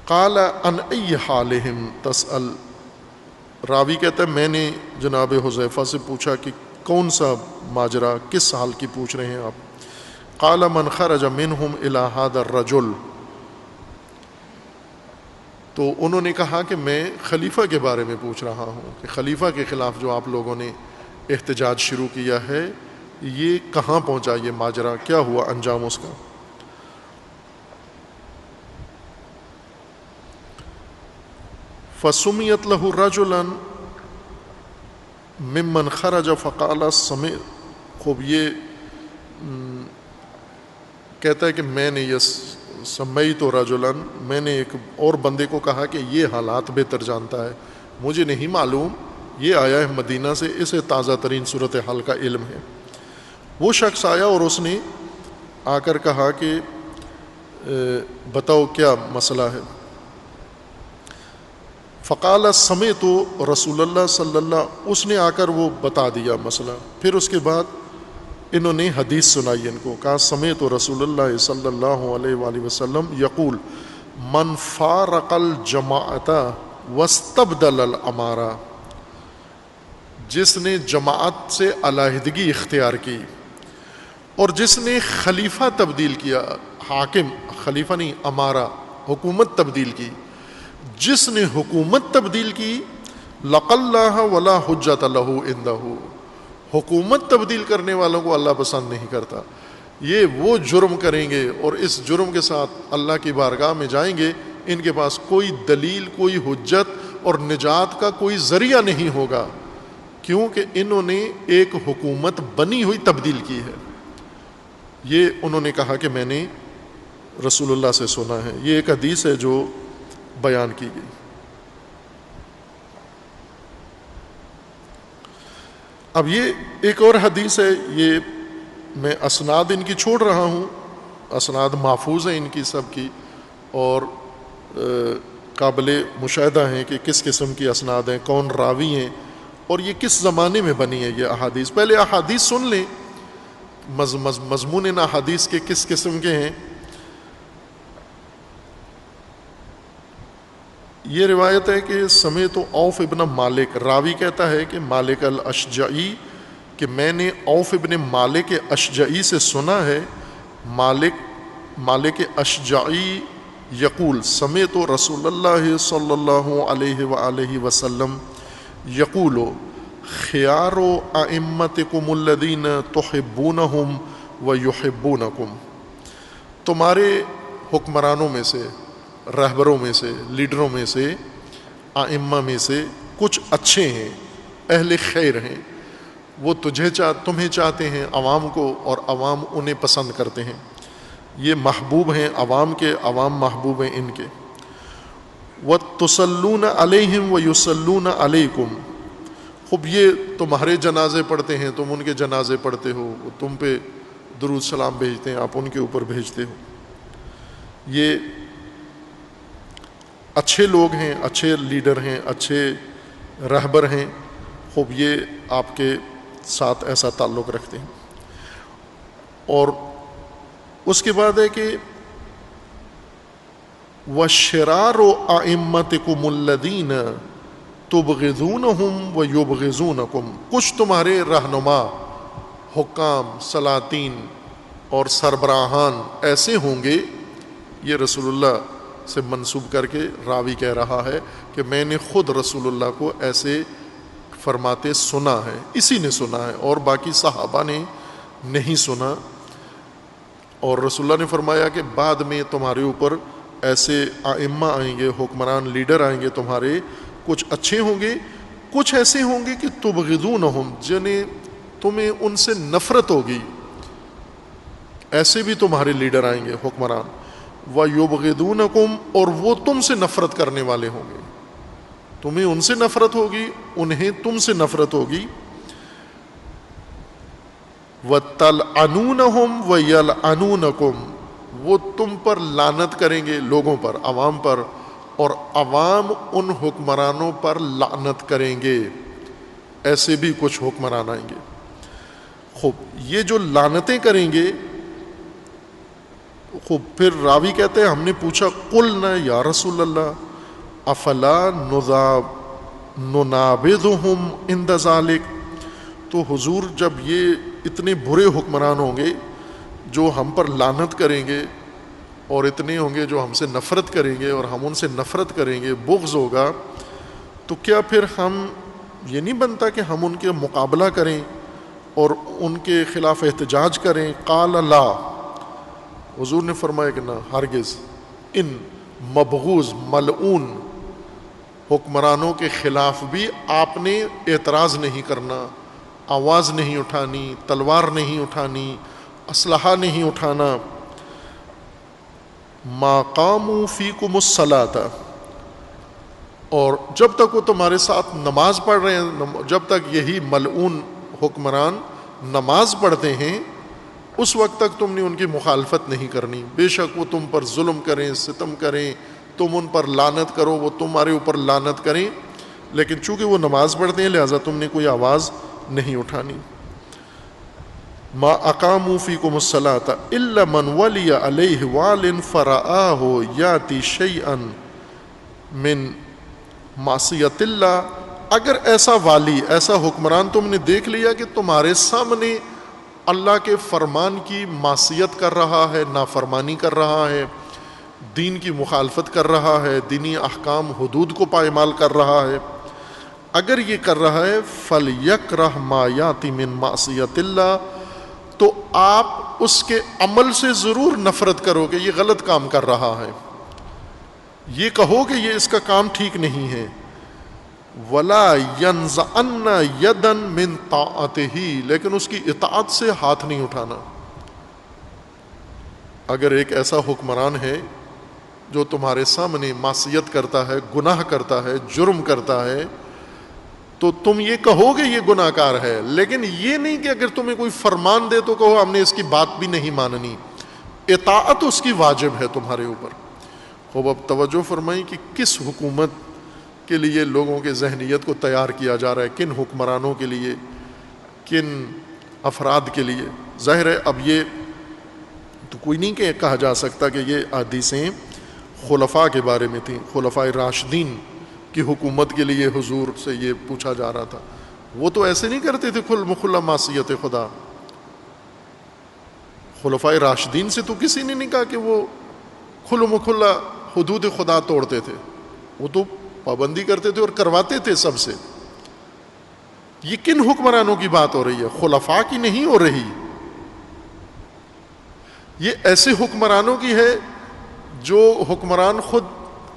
قال ان ای حالہم تسأل، راوی کہتا ہے میں نے جناب حذیفہ سے پوچھا کہ کون سا ماجرا، کس حال کی پوچھ رہے ہیں آپ؟ قال من خرج منہم الی ھذا الرجل، تو انہوں نے کہا کہ میں خلیفہ کے بارے میں پوچھ رہا ہوں کہ خلیفہ کے خلاف جو آپ لوگوں نے احتجاج شروع کیا ہے یہ کہاں پہنچا، یہ ماجرا کیا ہوا انجام اس کا؟ فسمیت لہ رجلا ممن خرج فقال سمع، خوب یہ کہتا ہے کہ میں نے یہ سمیت رجلا، میں نے ایک اور بندے کو کہا کہ یہ حالات بہتر جانتا ہے، مجھے نہیں معلوم، یہ آیا ہے مدینہ سے، اسے تازہ ترین صورتحال کا علم ہے۔ وہ شخص آیا اور اس نے آ کر کہا کہ بتاؤ کیا مسئلہ ہے؟ فقال سمعت رسول اللہ صلی اللہ، اس نے آ کر وہ بتا دیا مسئلہ، پھر اس کے بعد انہوں نے حدیث سنائی، ان کو کہا سمعت رسول اللہ صلی اللہ علیہ وآلہ وسلم یقول من فارق الجماعت واستبدل الامارہ، جس نے جماعت سے علیحدگی اختیار کی اور جس نے خلیفہ تبدیل کیا، حاکم، خلیفہ نہیں، امارہ، حکومت تبدیل کی، جس نے حکومت تبدیل کی، لقى الله ولا حجت له عنده، حکومت تبدیل کرنے والوں کو اللہ پسند نہیں کرتا، یہ وہ جرم کریں گے اور اس جرم کے ساتھ اللہ کی بارگاہ میں جائیں گے، ان کے پاس کوئی دلیل، کوئی حجت اور نجات کا کوئی ذریعہ نہیں ہوگا، کیونکہ انہوں نے ایک حکومت بنی ہوئی تبدیل کی ہے۔ یہ انہوں نے کہا کہ میں نے رسول اللہ سے سنا ہے، یہ ایک حدیث ہے جو بیان کی گئی۔ اب یہ ایک اور حدیث ہے، یہ میں اسناد ان کی چھوڑ رہا ہوں، اسناد محفوظ ہیں ان کی سب کی، اور قابل مشاہدہ ہیں کہ کس قسم کی اسناد ہیں، کون راوی ہیں، اور یہ کس زمانے میں بنی ہے یہ احادیث۔ پہلے احادیث سن لیں، مضمون ان احادیث کے کس قسم کے ہیں۔ یہ روایت ہے کہ سمیت عوف ابن مالک، راوی کہتا ہے کہ مالک الاشجعی، کہ میں نے عوف ابن مالک اشجعی سے سنا ہے، مالک اشجعی یقول سمیت رسول اللہ صلی اللہ علیہ وآلہ وسلم یقول خیار ائمتکم الذین تحبونہم ویحبونکم، تمہارے حکمرانوں میں سے، رہبروں میں سے، لیڈروں میں سے، ائمہ میں سے کچھ اچھے ہیں، اہل خیر ہیں، وہ تمہیں چاہتے ہیں، عوام کو، اور عوام انہیں پسند کرتے ہیں، یہ محبوب ہیں عوام کے، عوام محبوب ہیں ان کے۔ وَتُصَلُّونَ عَلَيْهِمْ وَيُصَلُّونَ عَلَيْكُمْ، خوب یہ تمہارے جنازے پڑھتے ہیں، تم ان کے جنازے پڑھتے ہو، وہ تم پہ درود سلام بھیجتے ہیں، آپ ان کے اوپر بھیجتے ہو، یہ اچھے لوگ ہیں، اچھے لیڈر ہیں، اچھے رہبر ہیں، خوب یہ آپ کے ساتھ ایسا تعلق رکھتے ہیں۔ اور اس کے بعد ہے کہ وَشِرَارُ أَئِمَّتِكُمُ الَّذِينَ تُبْغِضُونَهُمْ وَيُبْغِضُونَكُمْ، کچھ تمہارے رہنما، حکام، سلاطین اور سربراہان ایسے ہوں گے، یہ رسول اللہ سے منسوب کر کے راوی کہہ رہا ہے کہ میں نے خود رسول اللہ کو ایسے فرماتے سنا ہے، اسی نے سنا ہے اور باقی صحابہ نے نہیں سنا، اور رسول اللہ نے فرمایا کہ بعد میں تمہارے اوپر ایسے ائمہ آئیں گے، حکمران، لیڈر آئیں گے تمہارے، کچھ اچھے ہوں گے، کچھ ایسے ہوں گے کہ تبغضونہم، جنہیں تمہیں ان سے نفرت ہوگی، ایسے بھی تمہارے لیڈر آئیں گے، حکمران، وَيُبْغِضُونَكُمْ، اور وہ تم سے نفرت کرنے والے ہوں گے۔ تمہیں ان سے نفرت ہوگی، انہیں تم سے نفرت ہوگی. وَتَلْعَنُونَهُمْ وَيَلْعَنُونَكُمْ، وہ تم پر لعنت کریں گے، لوگوں پر، عوام پر، اور عوام ان حکمرانوں پر لعنت کریں گے. ایسے بھی کچھ حکمران آئیں گے. خوب یہ جو لعنتیں کریں گے، خوب پھر راوی کہتے ہیں ہم نے پوچھا قلنا یا رسول اللہ افلا ننابذہم عند ذالک، تو حضور جب یہ اتنے برے حکمران ہوں گے جو ہم پر لعنت کریں گے، اور اتنے ہوں گے جو ہم سے نفرت کریں گے اور ہم ان سے نفرت کریں گے، بغض ہوگا، تو کیا پھر ہم یہ نہیں بنتا کہ ہم ان کے مقابلہ کریں اور ان کے خلاف احتجاج کریں؟ قال لا، حضور نے فرمایا کہ نہ، ہرگز. ان مبغوض ملعون حکمرانوں کے خلاف بھی آپ نے اعتراض نہیں کرنا، آواز نہیں اٹھانی، تلوار نہیں اٹھانی، اسلحہ نہیں اٹھانا. ما قاموا فیکم الصلاۃ، اور جب تک وہ تمہارے ساتھ نماز پڑھ رہے ہیں، جب تک یہی ملعون حکمران نماز پڑھتے ہیں، اس وقت تک تم نے ان کی مخالفت نہیں کرنی. بے شک وہ تم پر ظلم کریں، ستم کریں، تم ان پر لعنت کرو، وہ تمہارے اوپر لعنت کریں، لیکن چونکہ وہ نماز پڑھتے ہیں لہٰذا تم نے کوئی آواز نہیں اٹھانی. ما اقاموا فیکم الصلاۃ الا من ولی علیہ وال فرآہ یاتی شیئا من معصیت اللہ، اگر ایسا والی، ایسا حکمران تم نے دیکھ لیا کہ تمہارے سامنے اللہ کے فرمان کی معصیت کر رہا ہے، نافرمانی کر رہا ہے، دین کی مخالفت کر رہا ہے، دینی احکام حدود کو پائمال کر رہا ہے، اگر یہ کر رہا ہے فَلْيَكْرَهْ مَا يَأْتِي مِن مَعْصِيَةِ اللَّهِ، تو آپ اس کے عمل سے ضرور نفرت کرو کہ یہ غلط کام کر رہا ہے، یہ کہو کہ یہ اس کا کام ٹھیک نہیں ہے. وَلَا يَنزَعَنَّ يَدًا مِن طَاعَتِهِ، لیکن اس کی اطاعت سے ہاتھ نہیں اٹھانا. اگر ایک ایسا حکمران ہے جو تمہارے سامنے معصیت کرتا ہے، گناہ کرتا ہے، جرم کرتا ہے، تو تم یہ کہو کہ یہ گناہ کار ہے، لیکن یہ نہیں کہ اگر تمہیں کوئی فرمان دے تو کہو ہم نے اس کی بات بھی نہیں ماننی. اطاعت اس کی واجب ہے تمہارے اوپر. خوب اب توجہ فرمائیں کہ کس حکومت کے لیے لوگوں کے ذہنیت کو تیار کیا جا رہا ہے، کن حکمرانوں کے لیے، کن افراد کے لیے. ظاہر ہے اب یہ تو کوئی نہیں کہ کہا جا سکتا کہ یہ حدیثیں خلفاء کے بارے میں تھیں، خلفاء راشدین کی حکومت کے لیے حضور سے یہ پوچھا جا رہا تھا. وہ تو ایسے نہیں کرتے تھے کھل مکھلا معصیت خدا. خلفاء راشدین سے تو کسی نے نہیں کہا کہ وہ کھل مکھلا حدود خدا توڑتے تھے، وہ تو پابندی کرتے تھے اور کرواتے تھے سب سے. یہ کن حکمرانوں کی بات ہو رہی ہے؟ خلفاء کی نہیں ہو رہی. یہ ایسے حکمرانوں کی ہے جو حکمران خود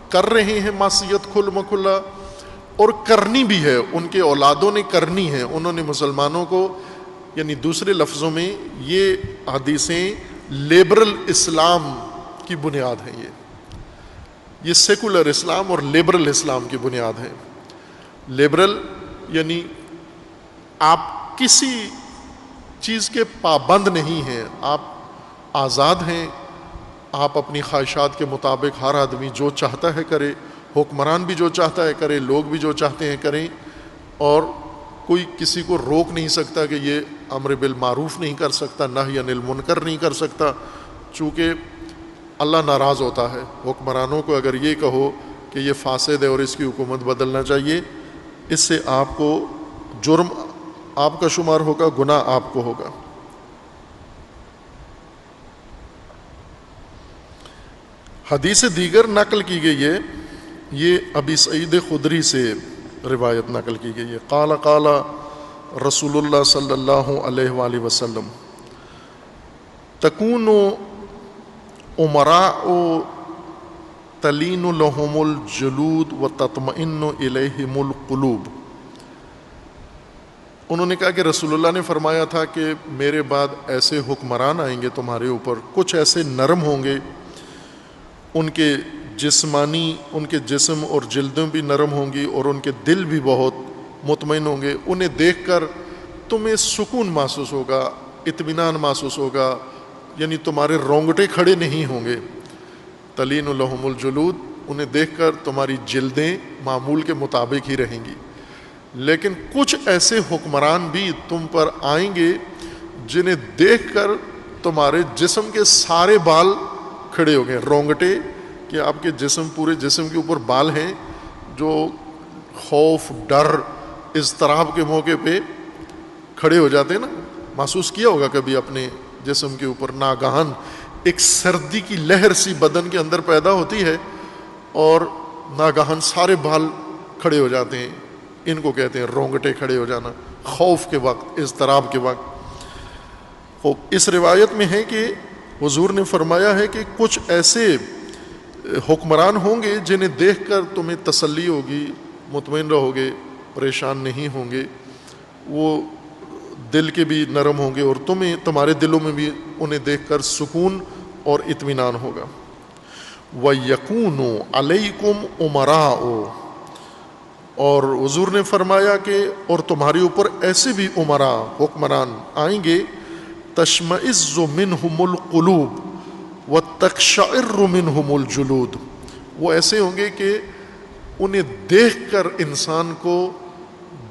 کر رہے ہیں معصیت کھل مکھلا، اور کرنی بھی ہے، ان کے اولادوں نے کرنی ہے. انہوں نے مسلمانوں کو، یعنی دوسرے لفظوں میں یہ حدیثیں لیبرل اسلام کی بنیاد ہیں. یہ سیکولر اسلام اور لیبرل اسلام کی بنیاد ہے. لیبرل یعنی آپ کسی چیز کے پابند نہیں ہیں، آپ آزاد ہیں، آپ اپنی خواہشات کے مطابق ہر آدمی جو چاہتا ہے کرے، حکمران بھی جو چاہتا ہے کرے، لوگ بھی جو چاہتے ہیں کریں، اور کوئی کسی کو روک نہیں سکتا کہ یہ امر بالمعروف نہیں کر سکتا، نہی عن المنکر نہیں کر سکتا، چونکہ اللہ ناراض ہوتا ہے. حکمرانوں کو اگر یہ کہو کہ یہ فاسد ہے اور اس کی حکومت بدلنا چاہیے، اس سے آپ کو جرم آپ کا شمار ہوگا، گناہ آپ کو ہوگا. حدیث دیگر نقل کی گئی ہے، یہ ابی سعید خدری سے روایت نقل کی گئی ہے. قال قال رسول اللہ صلی اللہ علیہ وآلہ وسلم تکون امراء تلین لهم الجلود وتطمئن الیہم القلوب. انہوں نے کہا کہ رسول اللہ نے فرمایا تھا کہ میرے بعد ایسے حکمران آئیں گے تمہارے اوپر، کچھ ایسے نرم ہوں گے، ان کے جسمانی ان کے جسم اور جلدیں بھی نرم ہوں گی اور ان کے دل بھی بہت مطمئن ہوں گے. انہیں دیکھ کر تمہیں سکون محسوس ہوگا, اطمینان محسوس ہوگا, یعنی تمہارے رونگٹے کھڑے نہیں ہوں گے. تلین لہم الجلود, انہیں دیکھ کر تمہاری جلدیں معمول کے مطابق ہی رہیں گی. لیکن کچھ ایسے حکمران بھی تم پر آئیں گے جنہیں دیکھ کر تمہارے جسم کے سارے بال کھڑے ہو گئے. رونگٹے کہ آپ کے جسم, پورے جسم کے اوپر بال ہیں جو خوف, ڈر, اضطراب کے موقع پہ کھڑے ہو جاتے ہیں نا. محسوس کیا ہوگا کبھی اپنے جسم کے اوپر ناگہان ایک سردی کی لہر سی بدن کے اندر پیدا ہوتی ہے اور ناگہان سارے بال کھڑے ہو جاتے ہیں. ان کو کہتے ہیں رونگٹے کھڑے ہو جانا, خوف کے وقت, اضطراب کے وقت. اس روایت میں ہے کہ حضور نے فرمایا ہے کہ کچھ ایسے حکمران ہوں گے جنہیں دیکھ کر تمہیں تسلی ہوگی, مطمئن رہو گے, پریشان نہیں ہوں گے. وہ دل کے بھی نرم ہوں گے اور تمہارے دلوں میں بھی انہیں دیکھ کر سکون اور اطمینان ہوگا. وَيَكُونُ عَلَيْكُمْ أُمَرَاءُ, اور حضور نے فرمایا کہ اور تمہارے اوپر ایسے بھی امراء, حکمران آئیں گے, تشمئز منہم القلوب وتقشعر منہم الجلود, وہ ایسے ہوں گے کہ انہیں دیکھ کر انسان کو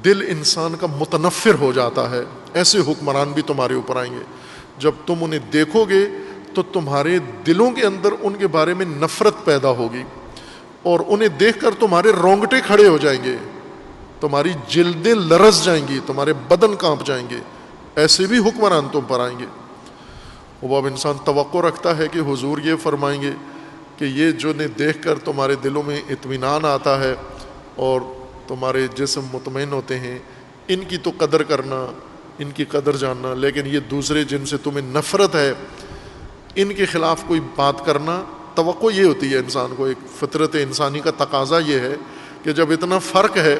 دل انسان کا متنفر ہو جاتا ہے. ایسے حکمران بھی تمہارے اوپر آئیں گے, جب تم انہیں دیکھو گے تو تمہارے دلوں کے اندر ان کے بارے میں نفرت پیدا ہوگی اور انہیں دیکھ کر تمہارے رونگٹے کھڑے ہو جائیں گے, تمہاری جلدیں لرز جائیں گی, تمہارے بدن کانپ جائیں گے. ایسے بھی حکمران تم پر آئیں گے. وہ اب انسان توقع رکھتا ہے کہ حضور یہ فرمائیں گے کہ یہ جو نے دیکھ کر تمہارے دلوں میں اطمینان آتا ہے اور تمہارے جسم مطمئن ہوتے ہیں, ان کی تو قدر کرنا, ان کی قدر جاننا, لیکن یہ دوسرے جن سے تمہیں نفرت ہے ان کے خلاف کوئی بات کرنا, توقع یہ ہوتی ہے انسان کو. ایک فطرت انسانی کا تقاضا یہ ہے کہ جب اتنا فرق ہے,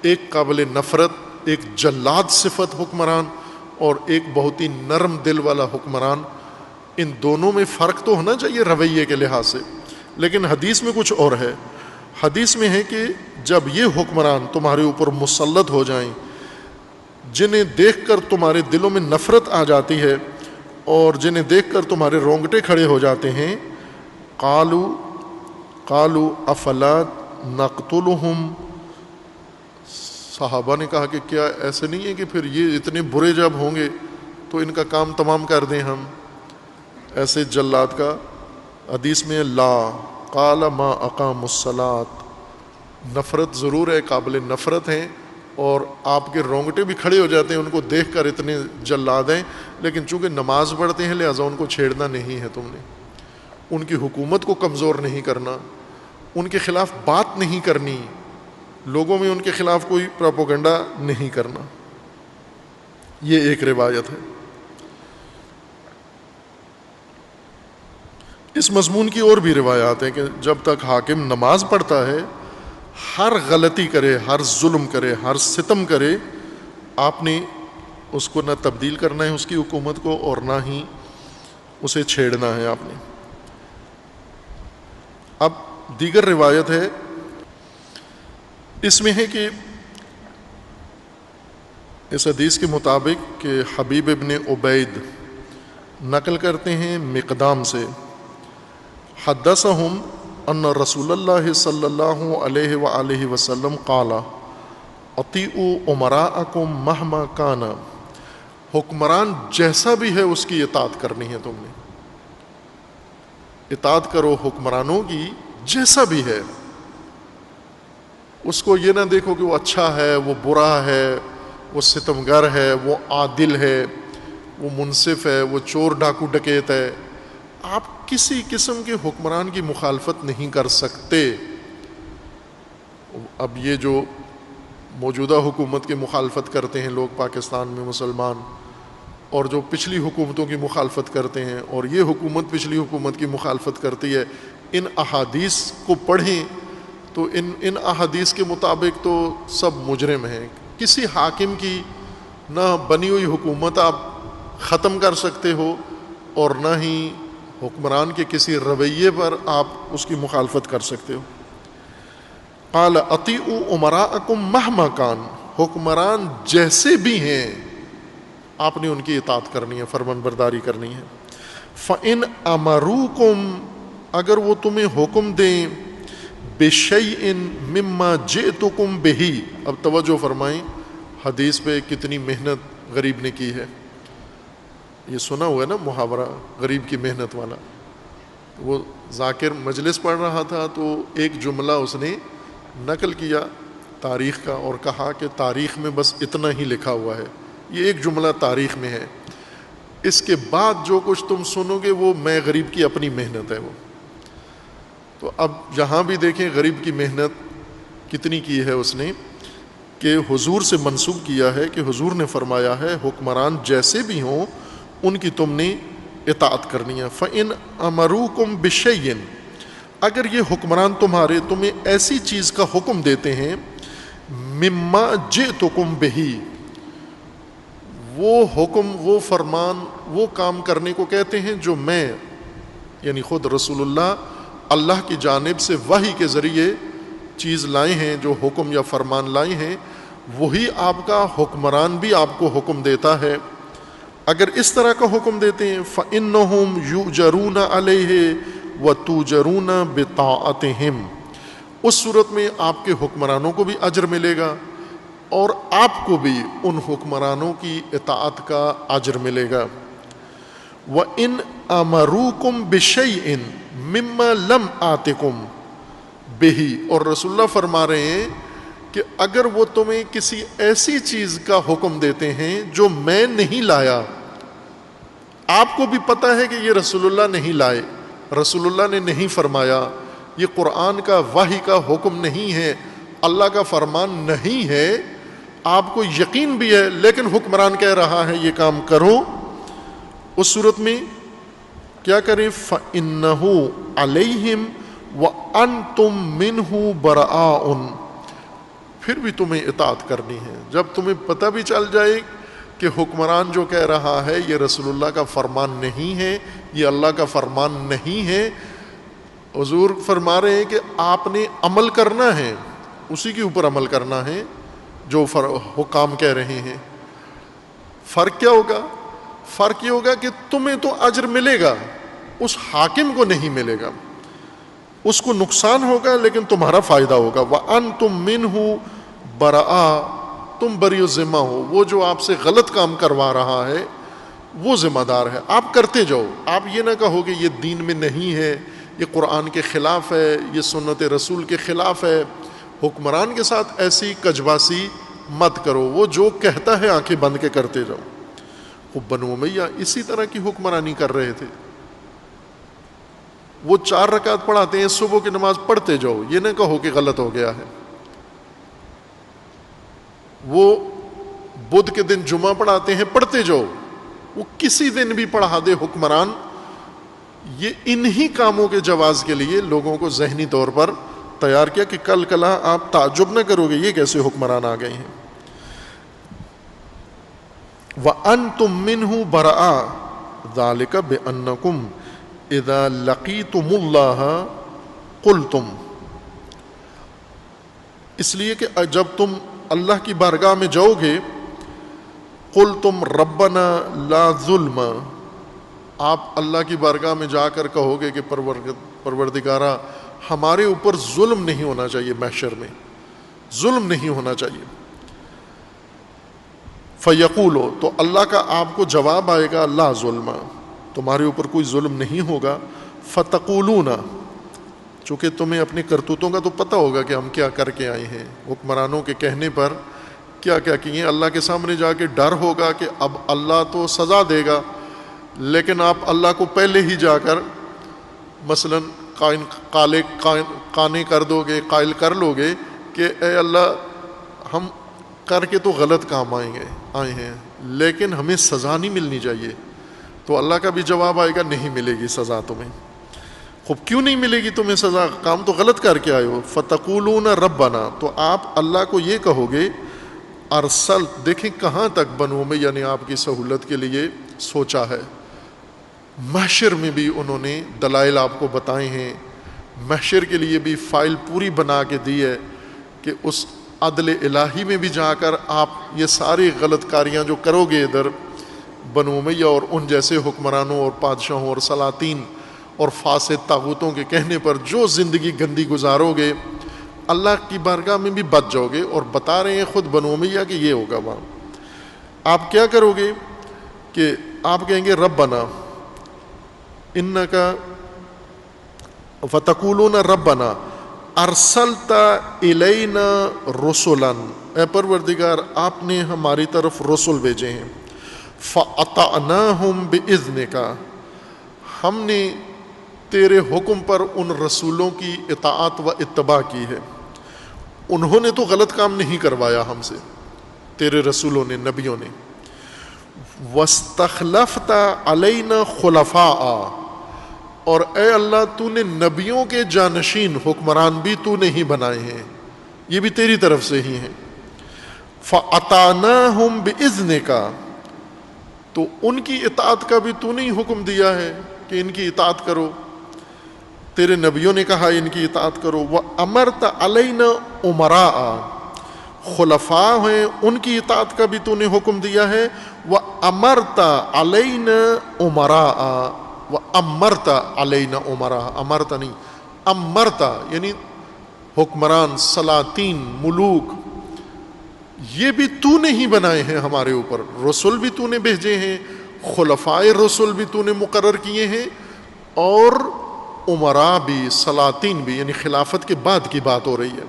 ایک قابل نفرت, ایک جلاد صفت حکمران اور ایک بہت ہی نرم دل والا حکمران, ان دونوں میں فرق تو ہونا چاہیے رویے کے لحاظ سے. لیکن حدیث میں کچھ اور ہے. حدیث میں ہے کہ جب یہ حکمران تمہارے اوپر مسلط ہو جائیں جنہیں دیکھ کر تمہارے دلوں میں نفرت آ جاتی ہے اور جنہیں دیکھ کر تمہارے رونگٹے کھڑے ہو جاتے ہیں, قالوا افلا نقتلہم, صحابہ نے کہا کہ کیا ایسے نہیں ہے کہ پھر یہ اتنے برے جب ہوں گے تو ان کا کام تمام کر دیں ہم, ایسے جلاد کا. حدیث میں لا قال ما اقام الصلاۃ, نفرت ضرور ہے, قابل نفرت ہیں اور آپ کے رونگٹے بھی کھڑے ہو جاتے ہیں ان کو دیکھ کر, اتنے جلاد ہیں, لیکن چونکہ نماز پڑھتے ہیں لہٰذا ان کو چھیڑنا نہیں ہے تم نے, ان کی حکومت کو کمزور نہیں کرنا, ان کے خلاف بات نہیں کرنی, لوگوں میں ان کے خلاف کوئی پروپیگنڈا نہیں کرنا. یہ ایک روایت ہے. اس مضمون کی اور بھی روایات ہیں کہ جب تک حاکم نماز پڑھتا ہے, ہر غلطی کرے, ہر ظلم کرے, ہر ستم کرے, آپ نے اس کو نہ تبدیل کرنا ہے اس کی حکومت کو اور نہ ہی اسے چھیڑنا ہے آپ نے. اب دیگر روایت ہے, اس میں ہے کہ اس حدیث کے مطابق کہ حبیب ابن عبید نقل کرتے ہیں مقدام سے, حدثہم ان رسول اللہ صلی اللہ علیہ وآلہ وسلم قال اطیعوا امراءکم مہما کان, حکمران جیسا بھی ہے اس کی اطاعت کرنی ہے, تم نے اطاعت کرو حکمرانوں کی جیسا بھی ہے. اس کو یہ نہ دیکھو کہ وہ اچھا ہے, وہ برا ہے, وہ ستمگر ہے, وہ عادل ہے, وہ منصف ہے, وہ چور ڈاکو ڈکیت ہے. آپ کسی قسم کے حکمران کی مخالفت نہیں کر سکتے. اب یہ جو موجودہ حکومت کی مخالفت کرتے ہیں لوگ پاکستان میں مسلمان, اور جو پچھلی حکومتوں کی مخالفت کرتے ہیں, اور یہ حکومت پچھلی حکومت کی مخالفت کرتی ہے, ان احادیث کو پڑھیں تو ان احادیث کے مطابق تو سب مجرم ہیں. کسی حاکم کی نہ بنی ہوئی حکومت آپ ختم کر سکتے ہو اور نہ ہی حکمران کے کسی رویے پر آپ اس کی مخالفت کر سکتے ہو. قال اطیعوا امراءکم مہما کان، حکمران جیسے بھی ہیں آپ نے ان کی اطاعت کرنی ہے، فرمان برداری کرنی ہے. فَإِنْ أَمَرُوكُمْ، اگر وہ تمہیں حکم دیں، بِشَيْءٍ مِّمَّا جِئْتُكُمْ بِهِ. اب توجہ فرمائیں، حدیث پہ کتنی محنت غریب نے کی ہے. یہ سنا ہوا ہے نا محاورہ غریب کی محنت والا. وہ ذاکر مجلس پڑھ رہا تھا تو ایک جملہ اس نے نقل کیا تاریخ کا اور کہا کہ تاریخ میں بس اتنا ہی لکھا ہوا ہے، یہ ایک جملہ تاریخ میں ہے، اس کے بعد جو کچھ تم سنو گے وہ میں غریب کی اپنی محنت ہے. وہ تو اب یہاں بھی دیکھیں غریب کی محنت کتنی کی ہے اس نے، کہ حضور سے منسوب کیا ہے کہ حضور نے فرمایا ہے حکمران جیسے بھی ہوں ان کی تم نے اطاعت کرنی ہے. فَإِنْ أَمَرُوكُمْ بِشَيْءٍ، اگر یہ حکمران تمہیں ایسی چیز کا حکم دیتے ہیں، مِمَّا جِئْتُكُمْ بِهِ، وہ حکم، وہ فرمان، وہ کام کرنے کو کہتے ہیں جو میں یعنی خود رسول اللہ کی جانب سے وحی کے ذریعے چیز لائے ہیں، جو حکم یا فرمان لائے ہیں، وہی آپ کا حکمران بھی آپ کو حکم دیتا ہے. اگر اس طرح کا حکم دیتے ہیں، فَإِنَّهُمْ يُؤْجَرُونَ عَلَيْهِ وَتُؤْجَرُونَ بِطَاعَتِهِمْ، اس صورت میں آپ کے حکمرانوں کو بھی اجر ملے گا اور آپ کو بھی ان حکمرانوں کی اطاعت کا اجر ملے گا. وَإِنْ أَمَرُوكُمْ بِشَيْءٍ مِّمَّا لَمْ آتِكُمْ بِهِ، اور رسول اللہ فرما رہے ہیں کہ اگر وہ تمہیں کسی ایسی چیز کا حکم دیتے ہیں جو میں نہیں لایا، آپ کو بھی پتہ ہے کہ یہ رسول اللہ نہیں لائے، رسول اللہ نے نہیں فرمایا، یہ قرآن کا وحی کا حکم نہیں ہے، اللہ کا فرمان نہیں ہے، آپ کو یقین بھی ہے، لیکن حکمران کہہ رہا ہے یہ کام کرو، اس صورت میں کیا کریں؟ فَإِنَّهُ عَلَيْهِمْ وَأَنْتُمْ مِنْهُ بَرَآءٌ، پھر بھی تمہیں اطاعت کرنی ہے. جب تمہیں پتہ بھی چل جائے کہ حکمران جو کہہ رہا ہے یہ رسول اللہ کا فرمان نہیں ہے، یہ اللہ کا فرمان نہیں ہے، حضور فرما رہے ہیں کہ آپ نے عمل کرنا ہے، اسی کے اوپر عمل کرنا ہے جو حکام کہہ رہے ہیں. فرق کیا ہوگا؟ فرق یہ ہوگا کہ تمہیں تو اجر ملے گا، اس حاکم کو نہیں ملے گا، اس کو نقصان ہوگا لیکن تمہارا فائدہ ہوگا. وَأَنْتُمْ مِنْهُ بَرَآ، تم بری الذمہ ہو، وہ جو آپ سے غلط کام کروا رہا ہے وہ ذمہ دار ہے، آپ کرتے جاؤ. آپ یہ نہ کہو کہ یہ دین میں نہیں ہے، یہ قرآن کے خلاف ہے، یہ سنت رسول کے خلاف ہے. حکمران کے ساتھ ایسی کجباسی مت کرو، وہ جو کہتا ہے آنکھیں بند کے کرتے جاؤ. بنو امیہ اسی طرح کی حکمرانی کر رہے تھے. وہ 4 رکعت پڑھاتے ہیں، صبح کی نماز پڑھتے جاؤ، یہ نہ کہو کہ غلط ہو گیا ہے. وہ بدھ کے دن جمعہ پڑھاتے ہیں، پڑھتے جاؤ، وہ کسی دن بھی پڑھا دے حکمران. یہ انہی کاموں کے جواز کے لیے لوگوں کو ذہنی طور پر تیار کیا کہ کل کلا آپ تعجب نہ کرو گے یہ کیسے حکمران آ گئے ہیں. وَأَنْتُمْ مِنْهُ بَرَآ ذَلِكَ بِأَنَّكُمْ إِذَا لَقِيتُمُ اللَّهَ قُلْتُمْ، اس لیے کہ جب تم اللہ کی بارگاہ میں جاؤ گے، قُلْتُمْ رَبَّنَا لَا ظُلْمَ، آپ اللہ کی بارگاہ میں جا کر کہو گے کہ پروردگارہ ہمارے اوپر ظلم نہیں ہونا چاہیے، محشر میں ظلم نہیں ہونا چاہیے. فَيَقُولُ، تو اللہ کا آپ کو جواب آئے گا، لا ظلم، تمہارے اوپر کوئی ظلم نہیں ہوگا. فَتَقُولُونَ، چونکہ تمہیں اپنے کرتوتوں کا تو پتہ ہوگا کہ ہم کیا کر کے آئے ہیں، حکمرانوں کے کہنے پر کیا کیا کیے. اللہ کے سامنے جا کے ڈر ہوگا کہ اب اللہ تو سزا دے گا، لیکن آپ اللہ کو پہلے ہی جا کر مثلا قانے کر دو گے، قائل کر لو گے کہ اے اللہ ہم کر کے تو غلط کام آئے ہیں لیکن ہمیں سزا نہیں ملنی چاہیے. تو اللہ کا بھی جواب آئے گا، نہیں ملے گی سزا تمہیں. خوب کیوں نہیں ملے گی تمہیں سزا؟ کام تو غلط کر کے آئے ہو. فَتَقُولُونَ رَبَّنَا، تو آپ اللہ کو یہ کہو گے، ارسل، دیکھیں کہاں تک بنو میں یعنی آپ کی سہولت کے لیے سوچا ہے. محشر میں بھی انہوں نے دلائل آپ کو بتائے ہیں، محشر کے لیے بھی فائل پوری بنا کے دی ہے کہ اس عدل الہی میں بھی جا کر آپ یہ ساری غلط کاریاں جو کرو گے ادھر بنو امیہ اور ان جیسے حکمرانوں اور بادشاہوں اور سلاطین اور فاسد طاغوتوں کے کہنے پر جو زندگی گندی گزارو گے، اللہ کی بارگاہ میں بھی بچ جاؤ گے۔ اور بتا رہے ہیں خود بنو امیہ کہ یہ ہوگا وہاں۔ آپ کیا کرو گے کہ آپ کہیں گے ربنا انکا فتقولون ربنا ارسلت الینا رسلا، اے پروردگار آپ نے ہماری طرف رسل بھیجے ہیں، فاطعناہم باذنک، ہم نے تیرے حکم پر ان رسولوں کی اطاعت و اتباع کی ہے۔ انہوں نے تو غلط کام نہیں کروایا ہم سے، تیرے رسولوں نے، نبیوں نے۔ واستخلفت علینا خلفاء، اور اے اللہ تو نے نبیوں کے جانشین حکمران بھی تو نے ہی بنائے ہیں، یہ بھی تیری طرف سے ہی ہیں۔ فاطعناہم باذنک، تو ان کی اطاعت کا بھی تو نے ہی حکم دیا ہے کہ ان کی اطاعت کرو، تیرے نبیوں نے کہا ان کی اطاعت کرو۔ وَأَمَرْتَ عَلَيْنَا أُمَرَاءَ، خلفاء ہیں ان کی اطاعت کا بھی تو نے حکم دیا ہے۔ وَأَمَرْتَ عَلَيْنَا أُمَرَاءَ، وَأَمَرْتَ عَلَيْنَا أُمَرَاءَ، امرت نہیں، امرت یعنی حکمران، سلاطین، ملوک، یہ بھی تو نے ہی بنائے ہیں ہمارے اوپر، رسول بھی تو نے بھیجے ہیں، خلفائے رسول بھی تو نے مقرر کیے ہیں، اور امراء بھی، سلاطین بھی، یعنی خلافت کے بعد کی بات ہو رہی ہے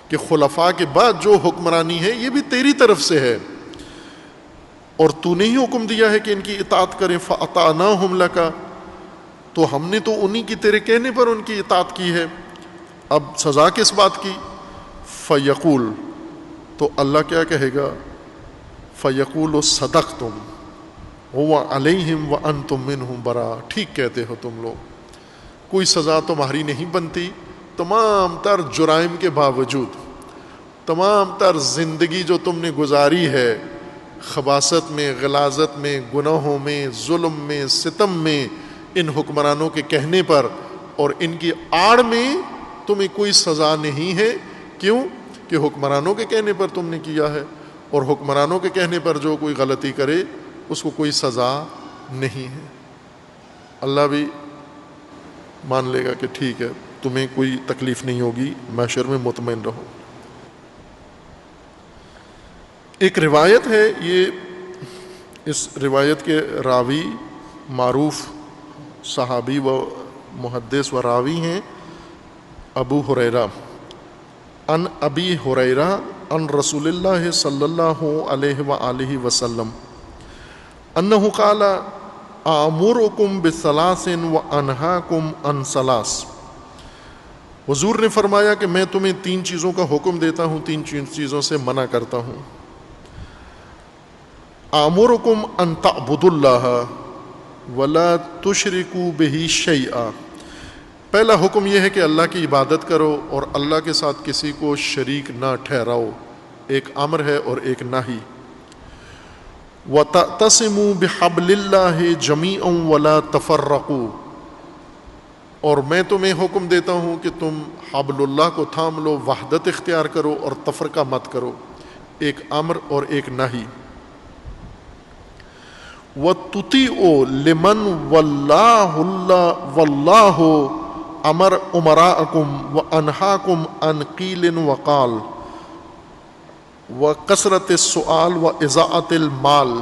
کہ خلفاء کے بعد جو حکمرانی ہے یہ بھی تیری طرف سے ہے، اور تو نے ہی حکم دیا ہے کہ ان کی اطاعت کریں۔ فَأَطَعْنَاهُمْ لَكَ، تو ہم نے تو انہی کی تیرے کہنے پر ان کی اطاعت کی ہے۔ اب سزا کس بات کی؟ فَيَقُول، تو اللہ کیا کہے گا؟ فَيَقُولُ صَدَقْتُمْ هُوَ عَلَيْهِمْ وَأَنْتُمْ مِنْهُمْ بَرَاءٌ، ٹھیک کہتے ہو تم لوگ، کوئی سزا تمہاری نہیں بنتی، تمام تر جرائم کے باوجود، تمام تر زندگی جو تم نے گزاری ہے، خباثت میں، غلاظت میں، گناہوں میں، ظلم میں، ستم میں، ان حکمرانوں کے کہنے پر اور ان کی آڑ میں تمہیں کوئی سزا نہیں ہے۔ کیوں؟ کہ حکمرانوں کے کہنے پر تم نے کیا ہے، اور حکمرانوں کے کہنے پر جو کوئی غلطی کرے اس کو کوئی سزا نہیں ہے۔ اللہ بھی مان لے گا کہ ٹھیک ہے، تمہیں کوئی تکلیف نہیں ہوگی، محشر میں مطمئن رہو۔ ایک روایت ہے، یہ اس روایت کے راوی معروف صحابی و محدث و راوی ہیں ابو ہریرہ، ان ابی ہریرہ ان رسول اللہ صلی اللہ علیہ وآلہ وسلم انہ قال آمرکم بثلاث وانہاکم عن ثلاث، حضور نے فرمایا کہ میں تمہیں تین چیزوں کا حکم دیتا ہوں، تین چیزوں سے منع کرتا ہوں۔ آمرکم ان تعبدوا اللہ ولا تشرکوا بہ شیئا، پہلا حکم یہ ہے کہ اللہ کی عبادت کرو اور اللہ کے ساتھ کسی کو شریک نہ ٹھہراؤ، ایک امر ہے اور ایک نہی۔ وَتَعْتَصِمُوا بِحَبْلِ اللَّهِ جَمِيعًا وَلَا تَفَرَّقُوا، اور میں تمہیں حکم دیتا ہوں کہ تم حبل اللہ کو تھام لو، وحدت اختیار کرو اور تفرقہ مت کرو، ایک امر اور ایک نہی۔ وَتُطِيعُوا لِمَنْ وَاللَّهُ امر امراءکم وانہاکم عن قیل وقال وکثرت السؤال واضاعت المال،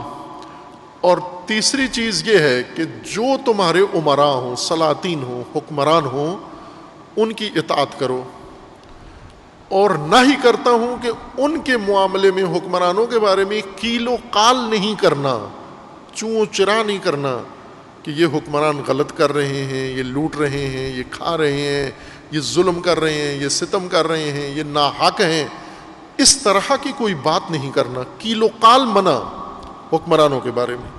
اور تیسری چیز یہ ہے کہ جو تمہارے امراء ہوں، سلاطین ہوں، حکمران ہوں، ان کی اطاعت کرو، اور نہ ہی کرتا ہوں کہ ان کے معاملے میں، حکمرانوں کے بارے میں قیل و قال نہیں کرنا، چوں چرا نہیں کرنا کہ یہ حکمران غلط کر رہے ہیں، یہ لوٹ رہے ہیں، یہ کھا رہے ہیں، یہ ظلم کر رہے ہیں، یہ ستم کر رہے ہیں، یہ ناحق ہیں، اس طرح کی کوئی بات نہیں کرنا، قیل و قال منع حکمرانوں کے بارے میں۔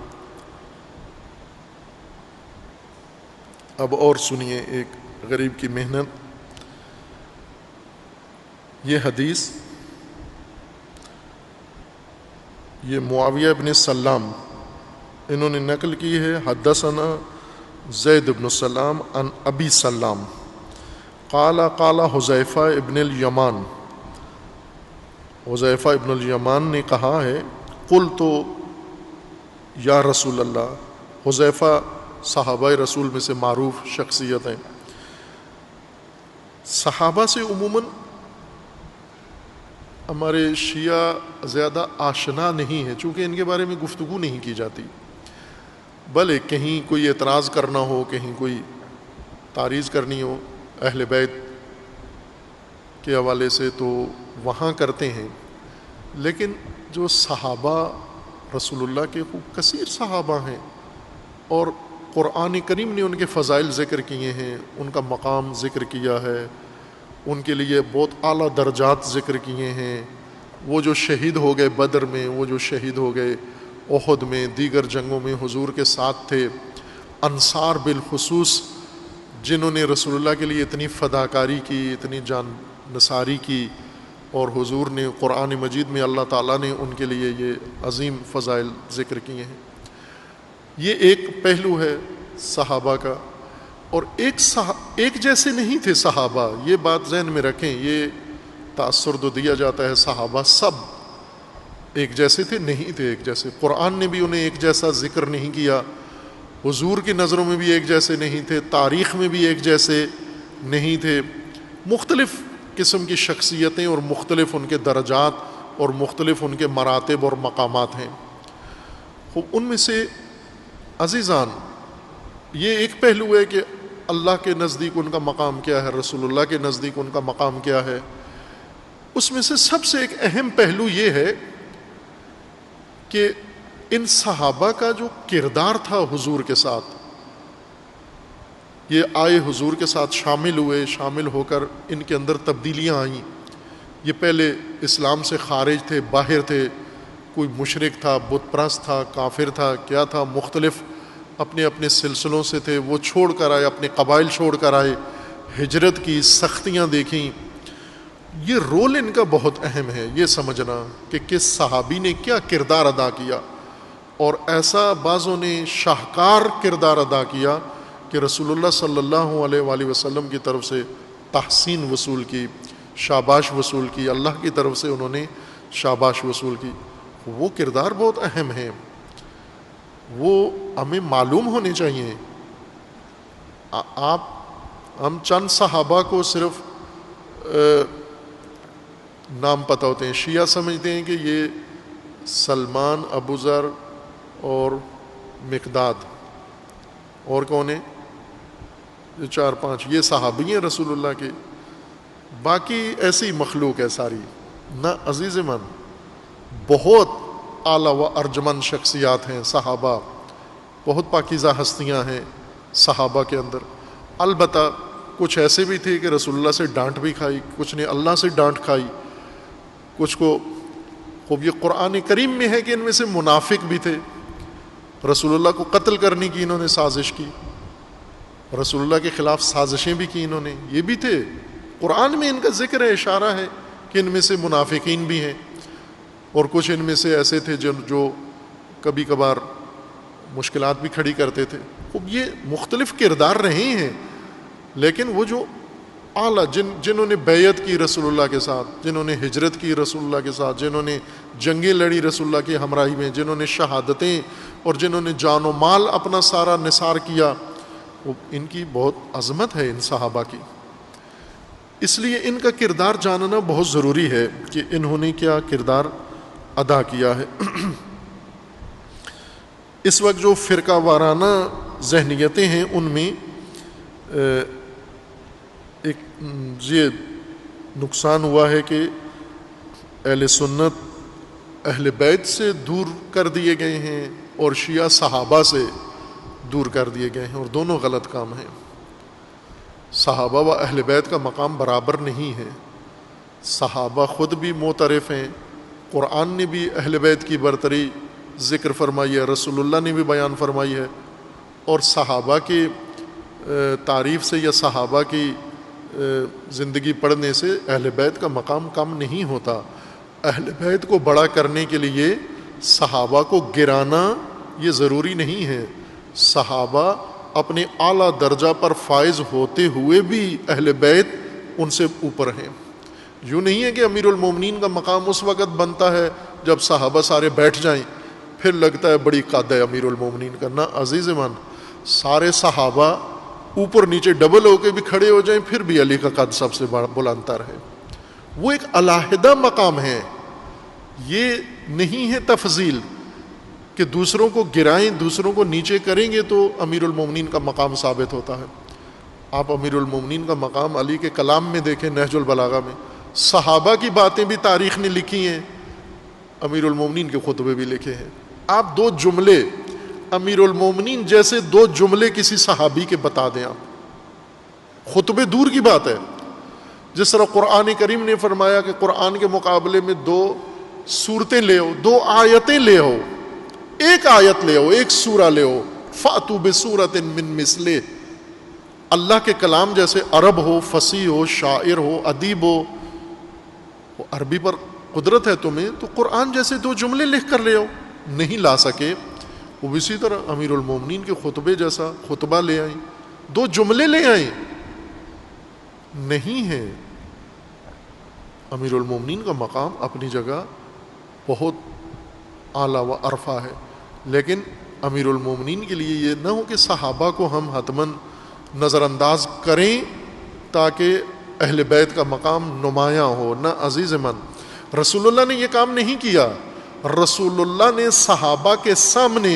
اب اور سنیے ایک غریب کی محنت، یہ حدیث یہ معاویہ ابن سلام انہوں نے نقل کی ہے، حدثنا زید بن السلام عن ابی سلام قال قال حذیفہ ابن الیمان، حذیفہ ابن الیمان نے کہا ہے قلت یا رسول اللہ، حذیفہ صحابہ رسول میں سے معروف شخصیت ہیں۔ صحابہ سے عموماً ہمارے شیعہ زیادہ آشنا نہیں ہے، چونکہ ان کے بارے میں گفتگو نہیں کی جاتی، بھلے کہیں کوئی اعتراض کرنا ہو، کہیں کوئی تعریض کرنی ہو اہل بیت کے حوالے سے تو وہاں کرتے ہیں، لیکن جو صحابہ رسول اللہ کے خوب کثیر صحابہ ہیں اور قرآن کریم نے ان کے فضائل ذکر کیے ہیں، ان کا مقام ذکر کیا ہے، ان کے لیے بہت اعلیٰ درجات ذکر کیے ہیں۔ وہ جو شہید ہو گئے بدر میں، وہ جو شہید ہو گئے احد میں، دیگر جنگوں میں حضور کے ساتھ تھے، انصار بالخصوص جنہوں نے رسول اللہ کے لیے اتنی فداکاری کی، اتنی جان نثاری کی، اور حضور نے قرآن مجید میں اللہ تعالیٰ نے ان کے لیے یہ عظیم فضائل ذکر کیے ہیں۔ یہ ایک پہلو ہے صحابہ کا، اور ایک جیسے نہیں تھے صحابہ، یہ بات ذہن میں رکھیں، یہ تاثر تو دیا جاتا ہے صحابہ سب ایک جیسے تھے، نہیں تھے ایک جیسے۔ قرآن نے بھی انہیں ایک جیسا ذکر نہیں کیا، حضور کی نظروں میں بھی ایک جیسے نہیں تھے، تاریخ میں بھی ایک جیسے نہیں تھے، مختلف قسم کی شخصیتیں اور مختلف ان کے درجات اور مختلف ان کے مراتب اور مقامات ہیں۔ ان میں سے عزیزان یہ ایک پہلو ہے کہ اللہ کے نزدیک ان کا مقام کیا ہے، رسول اللہ کے نزدیک ان کا مقام کیا ہے۔ اس میں سے سب سے ایک اہم پہلو یہ ہے کہ ان صحابہ کا جو کردار تھا حضور کے ساتھ، یہ آئے حضور کے ساتھ شامل ہوئے، شامل ہو کر ان کے اندر تبدیلیاں آئیں۔ یہ پہلے اسلام سے خارج تھے، باہر تھے، کوئی مشرک تھا، بت پرست تھا، کافر تھا، کیا تھا، مختلف اپنے اپنے سلسلوں سے تھے، وہ چھوڑ کر آئے، اپنے قبائل چھوڑ کر آئے، ہجرت کی، سختیاں دیکھیں۔ یہ رول ان کا بہت اہم ہے، یہ سمجھنا کہ کس صحابی نے کیا کردار ادا کیا، اور ایسا بعضوں نے شاہکار کردار ادا کیا کہ رسول اللہ صلی اللہ علیہ وآلہ وسلم کی طرف سے تحسین وصول کی، شاباش وصول کی، اللہ کی طرف سے انہوں نے شاباش وصول کی۔ وہ کردار بہت اہم ہے، وہ ہمیں معلوم ہونے چاہیے۔ ہم چند صحابہ کو صرف نام پتہ ہوتے ہیں، شیعہ سمجھتے ہیں کہ یہ سلمان، ابو ذر اور مقداد، اور کون ہیں؟ یہ 4-5 یہ صحابی ہیں رسول اللہ کے، باقی ایسی مخلوق ہے ساری۔ نہ عزیز من، بہت اعلیٰ و ارجمند شخصیات ہیں صحابہ، بہت پاکیزہ ہستیاں ہیں صحابہ کے اندر۔ البتہ کچھ ایسے بھی تھے کہ رسول اللہ سے ڈانٹ بھی کھائی، کچھ نے اللہ سے ڈانٹ کھائی، کچھ کو خوب یہ قرآن کریم میں ہے کہ ان میں سے منافق بھی تھے، رسول اللہ کو قتل کرنے کی انہوں نے سازش کی، رسول اللہ کے خلاف سازشیں بھی کی انہوں نے، یہ بھی تھے۔ قرآن میں ان کا ذکر ہے، اشارہ ہے کہ ان میں سے منافقین بھی ہیں، اور کچھ ان میں سے ایسے تھے جو کبھی کبھار مشکلات بھی کھڑی کرتے تھے۔ خوب یہ مختلف کردار رہے ہیں، لیکن وہ جو اعلیٰ جنہوں نے بیعت کی رسول اللہ کے ساتھ، جنہوں نے ہجرت کی رسول اللہ کے ساتھ، جنہوں نے جنگیں لڑی رسول اللہ کی ہمراہی میں، جنہوں نے شہادتیں اور جنہوں نے جان و مال اپنا سارا نثار کیا، ان کی بہت عظمت ہے ان صحابہ کی۔ اس لیے ان کا کردار جاننا بہت ضروری ہے کہ انہوں نے کیا کردار ادا کیا ہے۔ اس وقت جو فرقہ وارانہ ذہنیتیں ہیں ان میں ایک یہ نقصان ہوا ہے کہ اہل سنت اہل بیت سے دور کر دیے گئے ہیں اور شیعہ صحابہ سے دور کر دیے گئے ہیں، اور دونوں غلط کام ہیں۔ صحابہ و اہل بیت کا مقام برابر نہیں ہے۔ صحابہ خود بھی معترف ہیں، قرآن نے بھی اہل بیت کی برتری ذکر فرمائی ہے، رسول اللہ نے بھی بیان فرمائی ہے، اور صحابہ کی تعریف سے یا صحابہ کی زندگی پڑھنے سے اہل بیت کا مقام کم نہیں ہوتا۔ اہل بیت کو بڑا کرنے کے لیے صحابہ کو گرانا یہ ضروری نہیں ہے۔ صحابہ اپنے اعلیٰ درجہ پر فائز ہوتے ہوئے بھی اہل بیت ان سے اوپر ہیں. یوں نہیں ہے کہ امیر المومنین کا مقام اس وقت بنتا ہے جب صحابہ سارے بیٹھ جائیں پھر لگتا ہے بڑی قد ہے امیر المومنین کا. نہ عزیز من، سارے صحابہ اوپر نیچے ڈبل ہو کے بھی کھڑے ہو جائیں پھر بھی علی کا قد سب سے بلندتر ہے. وہ ایک علیحدہ مقام ہے. یہ نہیں ہے تفضیل کہ دوسروں کو گرائیں، دوسروں کو نیچے کریں گے تو امیر المومنین کا مقام ثابت ہوتا ہے. آپ امیر المومنین کا مقام علی کے کلام میں دیکھیں، نہج البلاغہ میں صحابہ کی باتیں بھی تاریخ نے لکھی ہیں، امیر المومنین کے خطبے بھی لکھے ہیں. آپ دو جملے امیر المومنین جیسے دو جملے کسی صحابی کے بتا دیں، آپ خطبے دور کی بات ہے. جس طرح قرآن کریم نے فرمایا کہ قرآن کے مقابلے میں 2 سورتیں لے ہو، 2 آیتیں لے ہو، ایک آیت لے ہو، ایک سورہ لے ہو، فَأْتُوا بِسُورَةٍ مِّن مِثْلِهِ. اللہ کے کلام جیسے عرب ہو، فصیح ہو، شاعر ہو، ادیب ہو، وہ عربی پر قدرت ہے تمہیں تو قرآن جیسے 2 جملے لکھ کر لے ہو. نہیں لا سکے، وہ اسی طرح امیر المومنین کے خطبے جیسا خطبہ لے آئیں، 2 جملے لے آئیں. نہیں ہے. امیر المومنین کا مقام اپنی جگہ بہت اعلیٰ و عرفہ ہے، لیکن امیر المومنین کے لیے یہ نہ ہو کہ صحابہ کو ہم حتماً نظر انداز کریں تاکہ اہل بیت کا مقام نمایاں ہو. نہ عزیز من، رسول اللہ نے یہ کام نہیں کیا. رسول اللہ نے صحابہ کے سامنے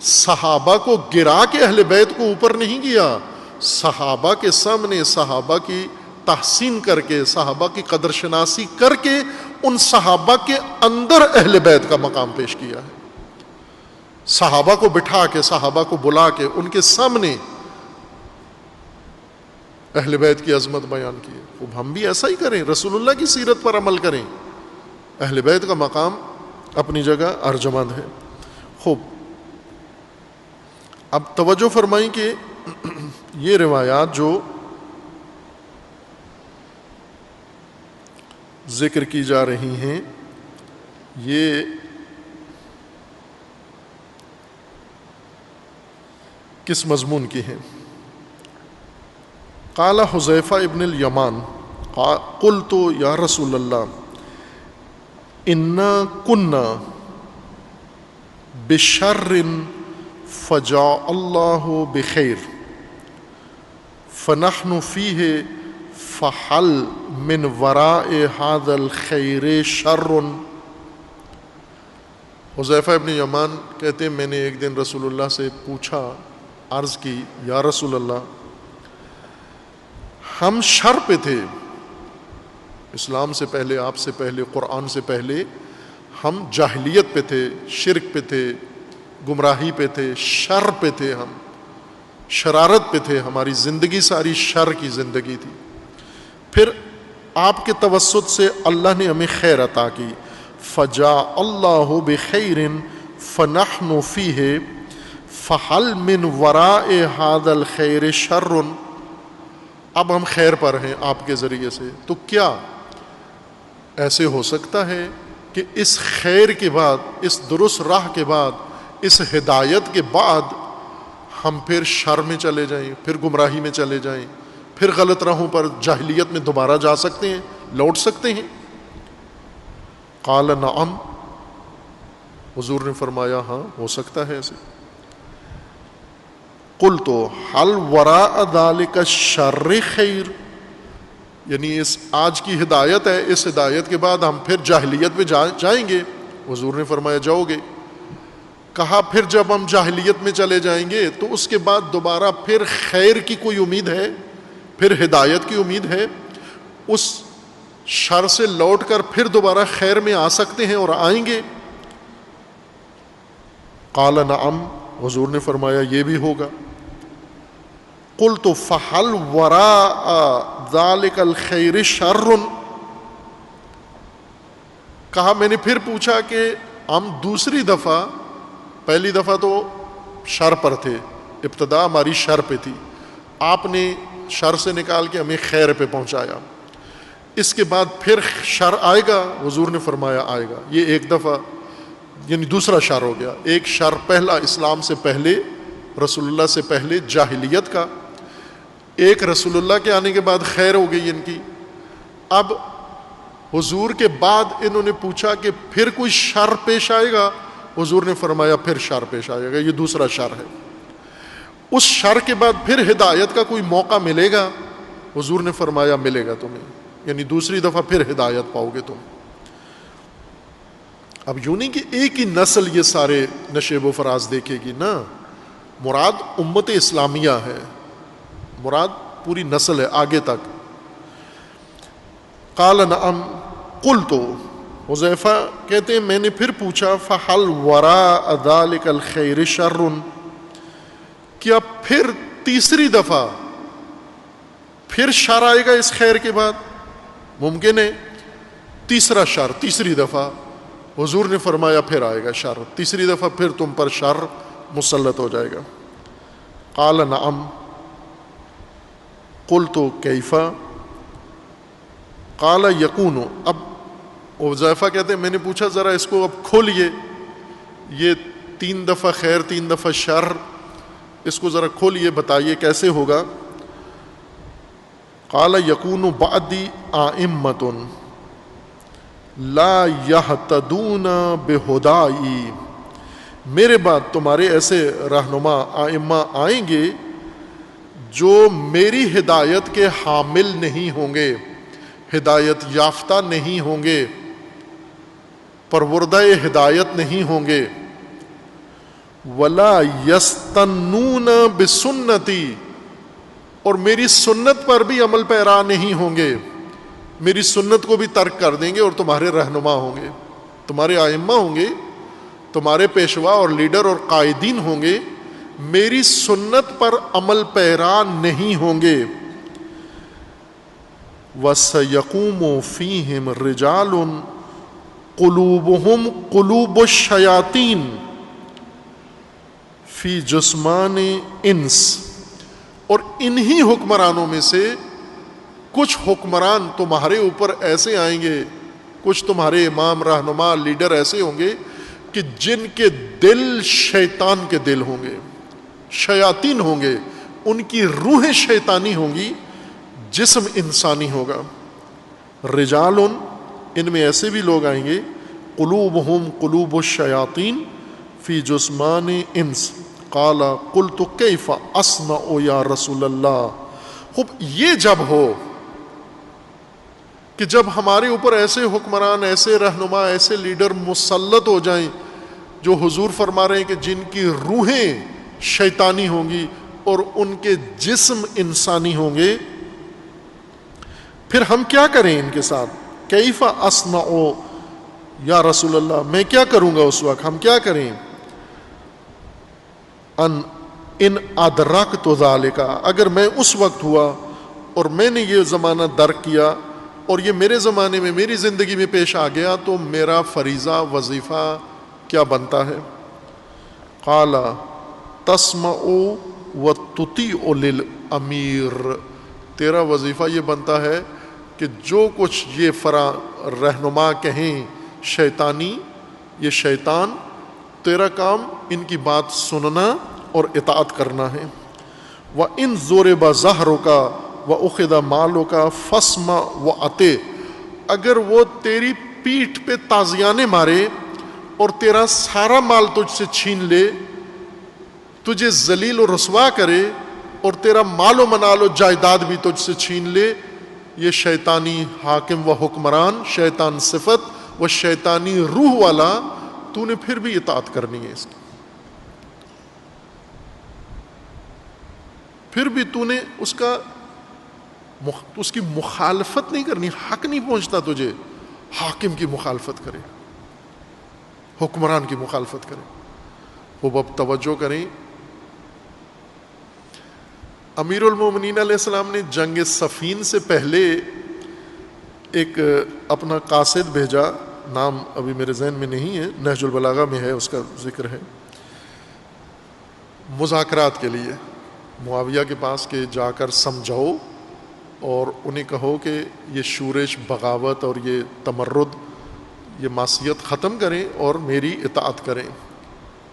صحابہ کو گرا کے اہل بیت کو اوپر نہیں کیا. صحابہ کے سامنے صحابہ کی تحسین کر کے، صحابہ کی قدر شناسی کر کے ان صحابہ کے اندر اہل بیت کا مقام پیش کیا ہے. صحابہ کو بٹھا کے، صحابہ کو بلا کے ان کے سامنے اہل بیت کی عظمت بیان کی. خوب ہم بھی ایسا ہی کریں، رسول اللہ کی سیرت پر عمل کریں. اہل بیت کا مقام اپنی جگہ ارجمند ہے. خوب اب توجہ فرمائیں کہ یہ روایات جو ذکر کی جا رہی ہیں یہ کس مضمون کی ہیں؟ قال حذیفہ ابن الیمان قلت یا رسول اللہ انا کنا بشر فجاء اللہ بخیر فنحن فیہ فحل من وراء هذا الخیر شر. حذیفہ ابن یمان کہتے ہیں میں نے ایک دن رسول اللہ سے پوچھا، عرض کی، یا رسول اللہ ہم شر پہ تھے، اسلام سے پہلے، آپ سے پہلے، قرآن سے پہلے ہم جاہلیت پہ تھے، شرک پہ تھے، گمراہی پہ تھے، شر پہ تھے، ہم شرارت پہ تھے، ہماری زندگی ساری شر کی زندگی تھی. پھر آپ کے توسط سے اللہ نے ہمیں خیر عطا کی. فجاء اللہ بخیر فنحن فیہ فحل من وراء هذا الخیر شر. اب ہم خیر پر ہیں آپ کے ذریعے سے، تو کیا ایسے ہو سکتا ہے کہ اس خیر کے بعد، اس درست راہ کے بعد، اس ہدایت کے بعد ہم پھر شر میں چلے جائیں، پھر گمراہی میں چلے جائیں، پھر غلط راہوں پر، جاہلیت میں دوبارہ جا سکتے ہیں، لوٹ سکتے ہیں؟ قال نعم، حضور نے فرمایا ہاں ہو سکتا ہے ایسے. قلت هل وراء ذلك الشر خیر، یعنی اس آج کی ہدایت ہے، اس ہدایت کے بعد ہم پھر جاہلیت میں جائیں گے؟ حضور نے فرمایا جاؤ گے. کہا پھر جب ہم جاہلیت میں چلے جائیں گے تو اس کے بعد دوبارہ پھر خیر کی کوئی امید ہے، پھر ہدایت کی امید ہے؟ اس شر سے لوٹ کر پھر دوبارہ خیر میں آ سکتے ہیں اور آئیں گے؟ قال نعم، حضور نے فرمایا یہ بھی ہوگا. قلت فحل وراء ذلك الخیر شر، کہا میں نے پھر پوچھا کہ ہم دوسری دفعہ، پہلی دفعہ تو شر پر تھے، ابتدا ہماری شر پہ تھی، آپ نے شر سے نکال کے ہمیں خیر پہ پہنچایا، اس کے بعد پھر شر آئے گا؟ حضور نے فرمایا آئے گا. یہ ایک دفعہ یعنی دوسرا شر ہو گیا. ایک شر پہلا اسلام سے پہلے رسول اللہ سے پہلے جاہلیت کا، ایک رسول اللہ کے آنے کے بعد خیر ہو گئی ان کی، اب حضور کے بعد انہوں نے پوچھا کہ پھر کوئی شر پیش آئے گا؟ حضور نے فرمایا پھر شر پیش آئے گا، یہ دوسرا شر ہے۔ اس شر کے بعد پھر ہدایت کا کوئی موقع ملے گا؟ حضور نے فرمایا ملے گا تمہیں، یعنی دوسری دفعہ پھر ہدایت پاؤ گے تم۔ اب یوں نہیں کہ ایک ہی نسل یہ سارے نشیب و فراز دیکھے گی، نا، مراد امت اسلامیہ ہے، مراد پوری نسل ہے آگے تک۔ قال نعم قلت، حذیفہ کہتے ہیں میں نے پھر پوچھا فہل وراء ذلک الخیر شر، کیا پھر تیسری دفعہ پھر شر آئے گا اس خیر کے بعد؟ ممکن ہے تیسرا شر تیسری دفعہ؟ حضور نے فرمایا پھر آئے گا شر، تیسری دفعہ پھر تم پر شر مسلط ہو جائے گا۔ قال نعم قلت کیف، قال یکون، اب حذیفہ کہتے ہیں میں نے پوچھا ذرا اس کو اب کھولیے، یہ 3 دفعہ خیر 3 دفعہ شر، اس کو ذرا کھولیے، بتائیے کیسے ہوگا؟ قال یکون بعدی ائمۃ لا یہتدون بہدائی، میرے بعد تمہارے ایسے رہنما ائمہ آئیں گے جو میری ہدایت کے حامل نہیں ہوں گے، ہدایت یافتہ نہیں ہوں گے، پروردہ ہدایت نہیں ہوں گے۔ ولا یستنون بسنتی، اور میری سنت پر بھی عمل پیرا نہیں ہوں گے، میری سنت کو بھی ترک کر دیں گے اور تمہارے رہنما ہوں گے، تمہارے ائمہ ہوں گے، تمہارے پیشوا اور لیڈر اور قائدین ہوں گے، میری سنت پر عمل پیرا نہیں ہوں گے۔ وَسَيَقُومُ فِيهِمْ رِجَالٌ قُلُوبُهُمْ قُلُوبُ الشَّيَاطِينِ فِي جُسْمَانِ انس، اور انہی حکمرانوں میں سے کچھ حکمران تمہارے اوپر ایسے آئیں گے، کچھ تمہارے امام رہنما لیڈر ایسے ہوں گے کہ جن کے دل شیطان کے دل ہوں گے، شیاطین ہوں گے، ان کی روحیں شیطانی ہوں گی، جسم انسانی ہوگا۔ رجال، ان میں ایسے بھی لوگ آئیں گے، قلوبہم قلوب الشیاطین فی جسمان انس۔ قال قلت کیف اصنع یا رسول اللہ، خوب یہ جب ہو کہ جب ہمارے اوپر ایسے حکمران، ایسے رہنما، ایسے لیڈر مسلط ہو جائیں جو حضور فرما رہے ہیں کہ جن کی روحیں شیطانی ہوں گی اور ان کے جسم انسانی ہوں گے، پھر ہم کیا کریں ان کے ساتھ؟ کیف اصنع یا رسول اللہ، میں کیا کروں گا اس وقت، ہم کیا کریں؟ ان ادرکت ذالک، اگر میں اس وقت ہوا اور میں نے یہ زمانہ درک کیا اور یہ میرے زمانے میں میری زندگی میں پیش آ گیا، تو میرا فریضہ وظیفہ کیا بنتا ہے؟ قال تسمع وتطیع للامیر، تیرا وظیفہ یہ بنتا ہے کہ جو کچھ یہ رہنما کہیں شیطانی، یہ شیطان، تیرا کام ان کی بات سننا اور اطاعت کرنا ہے۔ وَإِن ضُرِبَ ظَهْرُكَ وَأُخِذَ مَالُكَ فَاسْمَعْ وَأَطِعْ، اگر وہ تیری پیٹھ پہ تازیانے مارے اور تیرا سارا مال تجھ سے چھین لے، تجھے ذلیل و رسوا کرے اور تیرا مال و منال و جائیداد بھی تجھ سے چھین لے، یہ شیطانی حاکم و حکمران، شیطان صفت و شیطانی روح والا، تو نے پھر بھی اطاعت کرنی ہے اس کی، پھر بھی تو نے اس کی مخالفت نہیں کرنی، حق نہیں پہنچتا تجھے حاکم کی مخالفت کرے، حکمران کی مخالفت کرے۔ وہ اب توجہ کریں، امیر المومنین علیہ السلام نے جنگ صفین سے پہلے ایک اپنا قاصد بھیجا، نام ابھی میرے ذہن میں نہیں ہے، نہج البلاغہ میں ہے، اس کا ذکر ہے، مذاکرات کے لیے معاویہ کے پاس کہ جا کر سمجھاؤ اور انہیں کہو کہ یہ شورش، بغاوت اور یہ تمرد، یہ معصیت ختم کریں اور میری اطاعت کریں،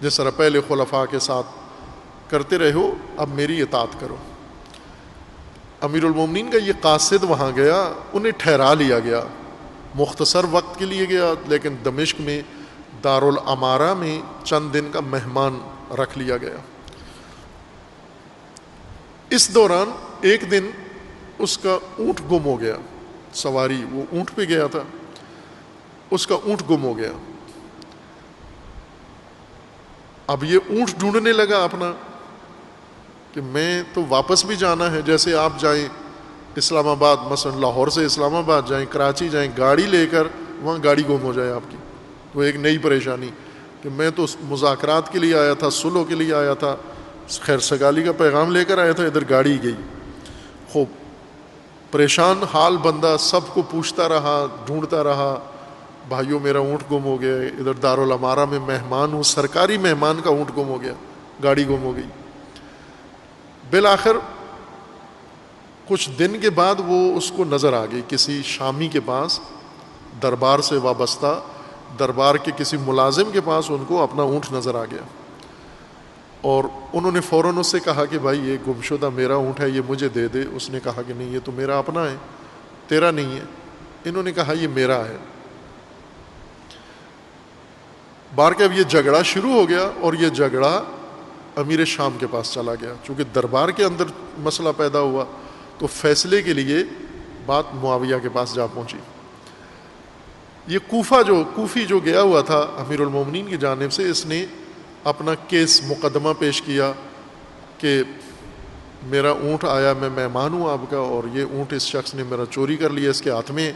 جس طرح پہلے خلفاء کے ساتھ کرتے رہے ہو، اب میری اطاعت کرو۔ امیر المومنین کا یہ قاصد وہاں گیا، انہیں ٹھہرا لیا گیا، مختصر وقت کے لیے گیا، لیکن دمشق میں دارالامارہ میں چند دن کا مہمان رکھ لیا گیا۔ اس دوران ایک دن اس کا اونٹ گم ہو گیا، سواری وہ اونٹ پہ گیا تھا، اس کا اونٹ گم ہو گیا۔ اب یہ اونٹ ڈھونڈنے لگا اپنا کہ میں تو واپس بھی جانا ہے، جیسے آپ جائیں اسلام آباد، مثلا لاہور سے اسلام آباد جائیں، کراچی جائیں، گاڑی لے کر وہاں گاڑی گم ہو جائے آپ کی، وہ ایک نئی پریشانی کہ میں تو مذاکرات کے لیے آیا تھا، صلح کے لیے آیا تھا، خیر سگالی کا پیغام لے کر آیا تھا، ادھر گاڑی گئی۔ خوب پریشان حال بندہ سب کو پوچھتا رہا، ڈھونڈتا رہا، بھائیوں میرا اونٹ گم ہو گیا، ادھر دارالامارہ میں مہمان ہوں، سرکاری مہمان کا اونٹ گم ہو گیا، گاڑی گم ہو گئی۔ بالآخر کچھ دن کے بعد وہ اس کو نظر آ گئی کسی شامی کے پاس، دربار سے وابستہ دربار کے کسی ملازم کے پاس ان کو اپنا اونٹ نظر آ گیا، اور انہوں نے فوراً اس سے کہا کہ بھائی یہ گمشدہ میرا اونٹ ہے، یہ مجھے دے دے۔ اس نے کہا کہ نہیں، یہ تو میرا اپنا ہے، تیرا نہیں ہے۔ انہوں نے کہا یہ میرا ہے۔ بار کے اب یہ جھگڑا شروع ہو گیا، اور یہ جھگڑا امیر شام کے پاس چلا گیا، چونکہ دربار کے اندر مسئلہ پیدا ہوا تو فیصلے کے لیے بات معاویہ کے پاس جا پہنچی۔ یہ کوفی جو گیا ہوا تھا امیر المومنین کی جانب سے، اس نے اپنا کیس مقدمہ پیش کیا کہ میرا اونٹ آیا، میں مہمان ہوں آپ کا، اور یہ اونٹ اس شخص نے میرا چوری کر لیا اس کے ہاتھ میں،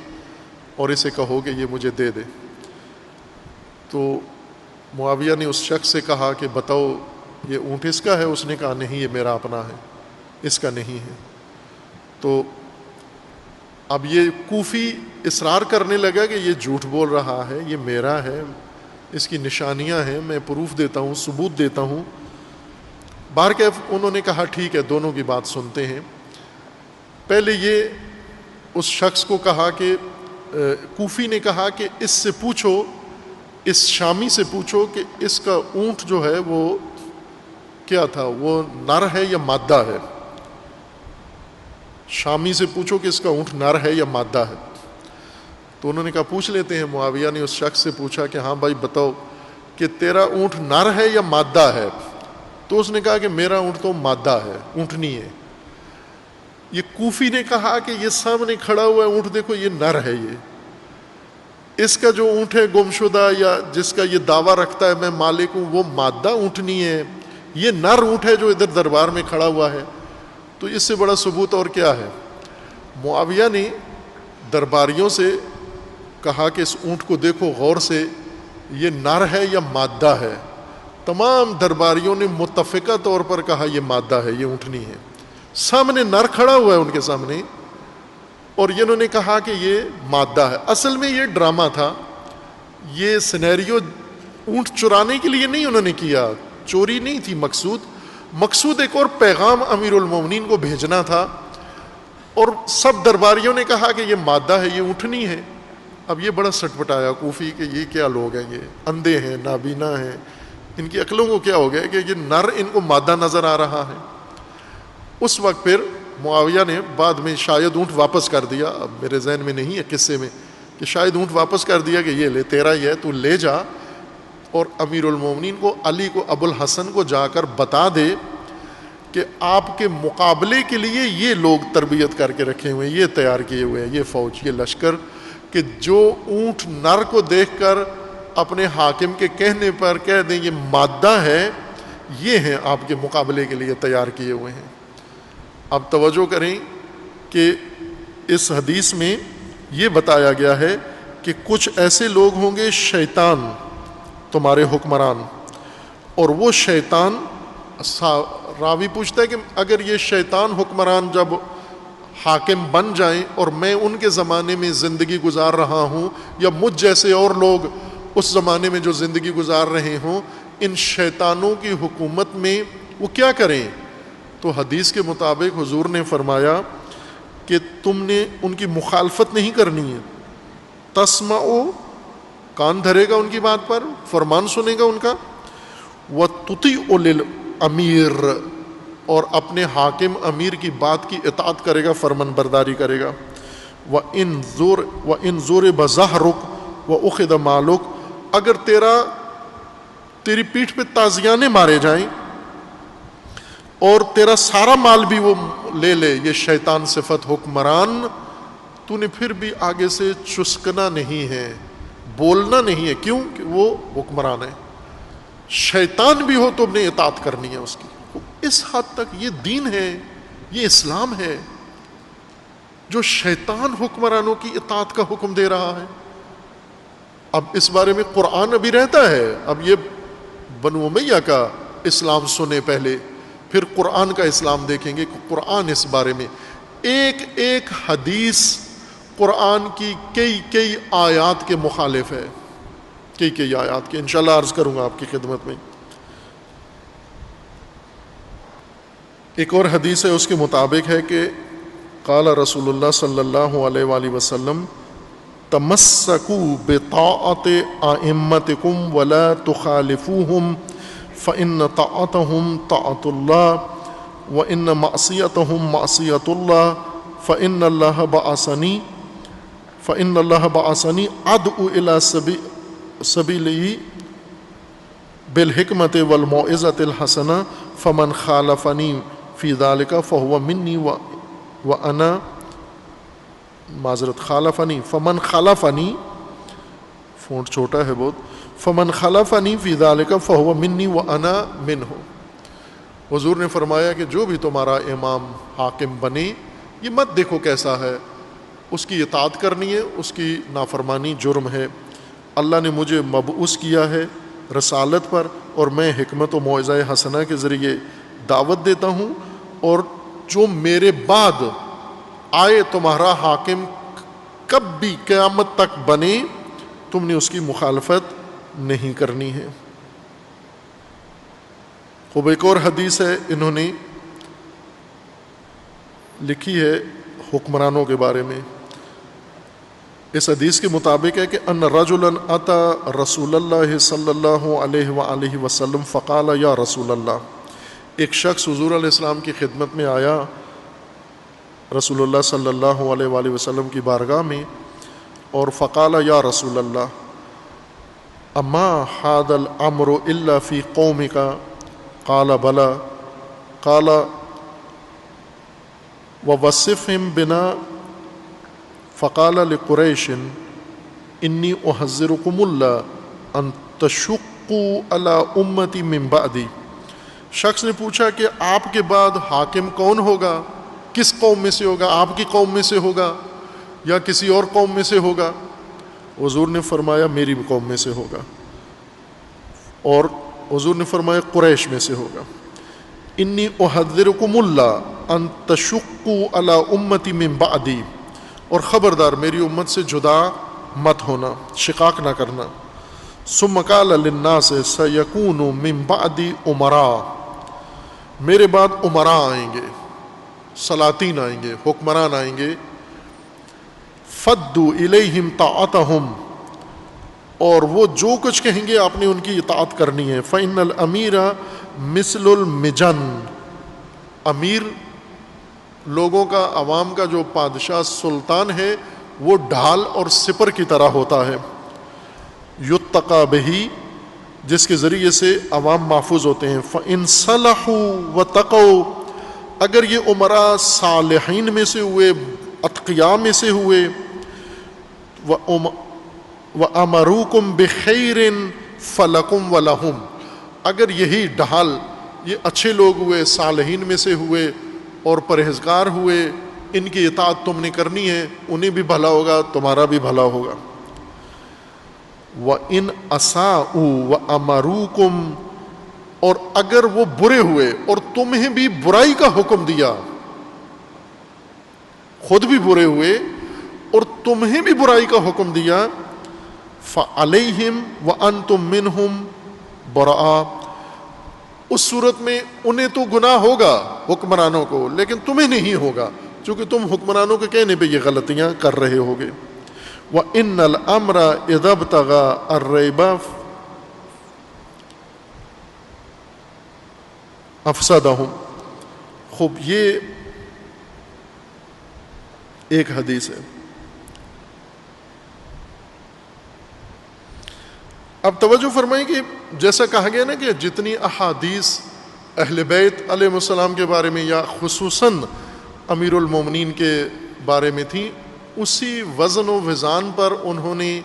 اور اسے کہو کہ یہ مجھے دے دے۔ تو معاویہ نے اس شخص سے کہا کہ بتاؤ یہ اونٹ اس کا ہے؟ اس نے کہا نہیں، یہ میرا اپنا ہے، اس کا نہیں ہے۔ تو اب یہ کوفی اصرار کرنے لگا کہ یہ جھوٹ بول رہا ہے، یہ میرا ہے، اس کی نشانیاں ہیں، میں پروف دیتا ہوں، ثبوت دیتا ہوں۔ بہرکیف انہوں نے کہا ٹھیک ہے، دونوں کی بات سنتے ہیں۔ پہلے یہ اس شخص کو کہا کہ کوفی نے کہا کہ اس سے پوچھو، اس شامی سے پوچھو کہ اس کا اونٹ جو ہے وہ کیا تھا، وہ نر ہے یا مادہ ہے؟ شامی سے پوچھو کہ اس کا اونٹ نر ہے یا مادہ ہے۔ تو انہوں نے کہا پوچھ لیتے ہیں۔ معاویہ نے اس شخص سے پوچھا کہ ہاں بھائی بتاؤ کہ تیرا اونٹ نر ہے یا مادہ ہے؟ تو اس نے کہا کہ میرا اونٹ تو مادہ ہے، اونٹنی ہے۔ یہ کوفی نے کہا کہ یہ سامنے کھڑا ہوا ہے اونٹ دیکھو، یہ نر ہے، یہ اس کا جو اونٹ ہے گمشدہ یا جس کا یہ دعویٰ رکھتا ہے میں مالک ہوں، وہ مادہ اونٹنی ہے، یہ نر اونٹ ہے جو ادھر دربار میں کھڑا ہوا ہے۔ تو اس سے بڑا ثبوت اور کیا ہے؟ معاویہ نے درباریوں سے کہا کہ اس اونٹ کو دیکھو غور سے، یہ نر ہے یا مادہ ہے؟ تمام درباریوں نے متفقہ طور پر کہا یہ مادہ ہے، یہ اونٹنی ہے۔ سامنے نر کھڑا ہوا ہے ان کے سامنے، اور انہوں نے کہا کہ یہ مادہ ہے۔ اصل میں یہ ڈرامہ تھا، یہ سینیریو اونٹ چرانے کے لیے نہیں انہوں نے کیا، چوری نہیں تھی مقصود ایک اور پیغام امیر المومنین کو بھیجنا تھا، اور سب درباریوں نے کہا کہ یہ مادہ ہے، یہ اونٹنی ہے۔ اب یہ بڑا سٹ پٹایا کوفی کہ یہ کیا لوگ ہیں، یہ اندھے ہیں، نابینا ہیں، ان کی عقلوں کو کیا ہو گیا کہ یہ نر ان کو مادہ نظر آ رہا ہے۔ اس وقت پھر معاویہ نے بعد میں شاید اونٹ واپس کر دیا، اب میرے ذہن میں نہیں ہے قصے میں، کہ شاید اونٹ واپس کر دیا کہ یہ لے تیرا ہی ہے، تو لے جا، اور امیر المومنین کو، علی کو، ابو الحسن کو جا کر بتا دے کہ آپ کے مقابلے کے لیے یہ لوگ تربیت کر کے رکھے ہوئے ہیں، یہ تیار کیے ہوئے ہیں، یہ فوج، یہ لشکر، کہ جو اونٹ نر کو دیکھ کر اپنے حاکم کے کہنے پر کہہ دیں یہ مادہ ہے، یہ ہیں آپ کے مقابلے کے لیے تیار کیے ہوئے ہیں۔ اب توجہ کریں کہ اس حدیث میں یہ بتایا گیا ہے کہ کچھ ایسے لوگ ہوں گے شیطان تمہارے حکمران، اور وہ شیطان، راوی پوچھتا ہے کہ اگر یہ شیطان حکمران جب حاکم بن جائیں اور میں ان کے زمانے میں زندگی گزار رہا ہوں، یا مجھ جیسے اور لوگ اس زمانے میں جو زندگی گزار رہے ہوں، ان شیطانوں کی حکومت میں وہ کیا کریں؟ تو حدیث کے مطابق حضور نے فرمایا کہ تم نے ان کی مخالفت نہیں کرنی ہے، تسمعو، کان دھرے گا ان کی بات پر، فرمان سنے گا ان کا، وَتُطِيعُ امیر، اور اپنے حاکم امیر کی بات کی اطاعت کرے گا، فرمان برداری کرے گا۔ وَإِن ضُرِبَ ظَهْرُكَ وَأُخِذَ مَالُكَ، اگر تیری پیٹھ پہ تازیانے مارے جائیں اور تیرا سارا مال بھی وہ لے لے، یہ شیطان صفت حکمران، تو نے پھر بھی آگے سے چسکنا نہیں ہے، بولنا نہیں ہے، کیوں کہ وہ حکمران ہے۔ شیطان بھی ہو تو اپنے اطاعت کرنی ہے اس کی۔ اس حد تک یہ دین ہے، یہ اسلام ہے جو شیطان حکمرانوں کی اطاعت کا حکم دے رہا ہے۔ اب اس بارے میں قرآن ابھی رہتا ہے، اب یہ بنو امیہ کا اسلام سنے پہلے، پھر قرآن کا اسلام دیکھیں گے کہ قرآن اس بارے میں ایک ایک حدیث قرآن کی کئی آیات کے مخالف ہے، کئی آیات کے، انشاءاللہ عرض کروں گا آپ کی خدمت میں۔ ایک اور حدیث ہے، اس کے مطابق ہے کہ قال رسول اللہ صلی اللہ علیہ وآلہ وسلم تمسکوا بطاعت ائمتکم ولا تخالفوہم فإن طاعتهم طاعت اللہ وإن معصیتهم معصیت اللہ فإن اللہ بعثنی ادعو الی سبیلہ بالحکمت والموعظۃ الحسنہ فمن خالفنی فی ذلک فہو منی وانا معذرت خالفنی فمن خالفنی، فونٹ چھوٹا ہے بہت، فمن خالفنی فی ذلک فہو منی وانا منہ۔ حضور نے فرمایا کہ جو بھی تمہارا امام حاکم بنے، یہ مت دیکھو کیسا ہے، اس کی اطاعت کرنی ہے، اس کی نافرمانی جرم ہے۔ اللہ نے مجھے مبعوث کیا ہے رسالت پر، اور میں حکمت و موعظہ حسنہ کے ذریعے دعوت دیتا ہوں، اور جو میرے بعد آئے تمہارا حاکم کب بھی قیامت تک بنے، تم نے اس کی مخالفت نہیں کرنی ہے۔ خوب ایک اور حدیث ہے انہوں نے لکھی ہے حکمرانوں کے بارے میں۔ اس حدیث کے مطابق ہے کہ ان رجلا اتی رسول اللہ صلی اللہ علیہ وآلہ وسلم فقال یا رسول اللہ، ایک شخص حضور علیہ السلام کی خدمت میں آیا، رسول اللہ صلی اللہ علیہ وآلہ وسلم کی بارگاہ میں، اور فقال یا رسول اللہ اما ھذا الامر الا فی قومک، قال بلی، قال ووصفهم بنا، فقال لقریش انی احذرکم اللہ ان تشقوا علی امتی من بعدی۔ شخص نے پوچھا کہ آپ کے بعد حاکم کون ہوگا، کس قوم میں سے ہوگا، آپ کی قوم میں سے ہوگا یا کسی اور قوم میں سے ہوگا؟ حضور نے فرمایا میری قوم میں سے ہوگا، اور حضور نے فرمایا قریش میں سے ہوگا۔ انی احذرکم اللہ ان تشقوا علی امتی من بعدی، اور خبردار میری امت سے جدا مت ہونا، شقاق نہ کرنا۔ ثم قال للناس سیکون من بعدی امراء، میرے بعد امراء آئیں گے، سلاطین آئیں گے، حکمران آئیں گے۔ فدوا الیہم طاعتہم، اور وہ جو کچھ کہیں گے آپ نے ان کی اطاعت کرنی ہے۔ فإن الامیر مثل المجن، امیر لوگوں کا، عوام کا جو بادشاہ سلطان ہے، وہ ڈھال اور سپر کی طرح ہوتا ہے۔ یتقی بہ، جس کے ذریعے سے عوام محفوظ ہوتے ہیں۔ فإن صلحوا وتقوا، اگر یہ امراء صالحین میں سے ہوئے، اتقیاء میں سے ہوئے، وَأَمَرُوكُمْ بِخَيْرٍ فَلَكُمْ وَلَهُمْ، اگر یہی ڈھال یہ اچھے لوگ ہوئے، صالحین میں سے ہوئے اور پرہیزگار ہوئے، ان کی اطاعت تم نے کرنی ہے، انہیں بھی بھلا ہوگا، تمہارا بھی بھلا ہوگا۔ وَإِنْ أَسَاءُوا وَأَمَرُوكُمْ، اور اگر وہ برے ہوئے اور تمہیں بھی برائی کا حکم دیا، خود بھی برے ہوئے اور تمہیں بھی برائی کا حکم دیا، فَعَلَيْهِمْ وَأَنْتُمْ مِنْهُمْ بَرَآ، اس صورت میں انہیں تو گناہ ہوگا حکمرانوں کو، لیکن تمہیں نہیں ہوگا، چونکہ تم حکمرانوں کے کہنے پہ یہ غلطیاں کر رہے ہوگے۔ وَإِنَّ الْأَمْرَ إِذَا ابْتَغَى الرَّيْبَ افسدہم. خوب یہ ایک حدیث ہے. اب توجہ فرمائیں کہ جیسا کہا گیا نا کہ جتنی احادیث اہل بیت علیہ السلام کے بارے میں یا خصوصاً امیر المومنین کے بارے میں تھی، اسی وزن و وزان پر انہوں نے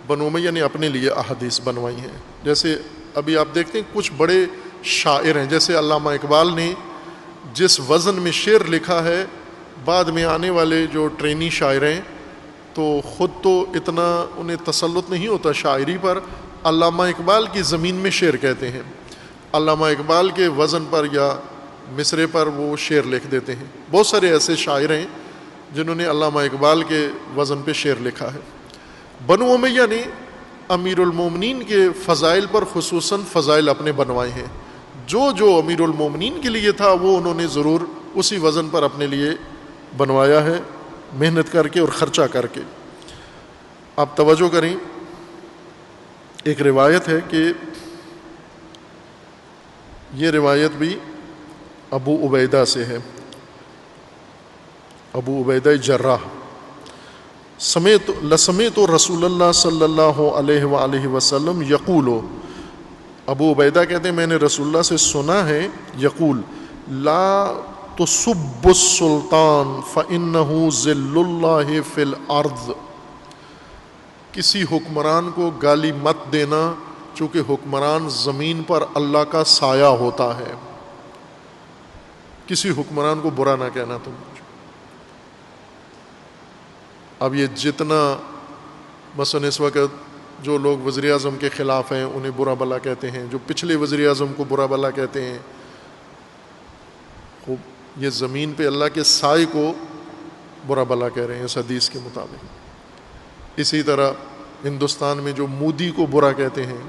بنو امیہ نے اپنے لیے احادیث بنوائی ہیں. جیسے ابھی آپ دیکھتے ہیں کچھ بڑے شاعر ہیں، جیسے علامہ اقبال نے جس وزن میں شعر لکھا ہے، بعد میں آنے والے جو ٹرینی شاعر ہیں تو خود تو اتنا انہیں تسلط نہیں ہوتا شاعری پر، علامہ اقبال کی زمین میں شعر کہتے ہیں. علامہ اقبال کے وزن پر یا مصرے پر وہ شعر لکھ دیتے ہیں. بہت سارے ایسے شاعر ہیں جنہوں نے علامہ اقبال کے وزن پہ شعر لکھا ہے. بنو امیہ نے امیر المومنین کے فضائل پر خصوصاً فضائل اپنے بنوائے ہیں. جو امیر المومنین کے لیے تھا وہ انہوں نے ضرور اسی وزن پر اپنے لیے بنوایا ہے، محنت کر کے اور خرچہ کر کے. آپ توجہ کریں، ایک روایت ہے کہ یہ روایت بھی ابو عبیدہ سے ہے، ابو عبیدہ جراح. سمعت رسول اللہ صلی اللہ علیہ وآلہ وسلم یقول، ابو عبیدہ کہتے ہیں میں نے رسول اللہ سے سنا ہے، یقول لا تسب السلطان فإنہ ذل اللہ فی الارض. کسی حکمران کو گالی مت دینا چونکہ حکمران زمین پر اللہ کا سایہ ہوتا ہے. کسی حکمران کو برا نہ کہنا تم. اب یہ جتنا مثلا اس وقت جو لوگ وزیر اعظم کے خلاف ہیں انہیں برا بلا کہتے ہیں، جو پچھلے وزیر اعظم کو برا بلا کہتے ہیں، خوب یہ زمین پہ اللہ کے سائے کو برا بلا کہہ رہے ہیں اس حدیث کے مطابق. اسی طرح ہندوستان میں جو مودی کو برا کہتے ہیں،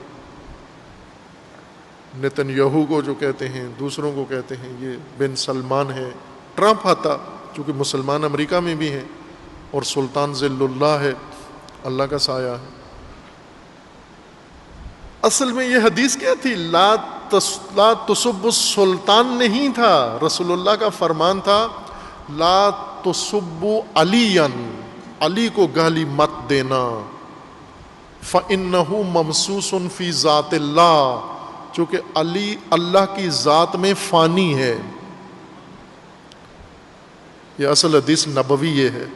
نتن یہو کو جو کہتے ہیں، دوسروں کو کہتے ہیں یہ بن سلمان ہے، ٹرمپ آتا چونکہ مسلمان امریکہ میں بھی ہیں، اور سلطان ذل اللہ ہے، اللہ کا سایہ ہے. اصل میں یہ حدیث کیا تھی؟ لا تسب السلطان نہیں تھا، رسول اللہ کا فرمان تھا لا تسب علیا، علی کو گالی مت دینا، فإنہ ممسوس فی ذات اللہ، چونکہ علی اللہ کی ذات میں فانی ہے. یہ اصل حدیث نبوی یہ ہے،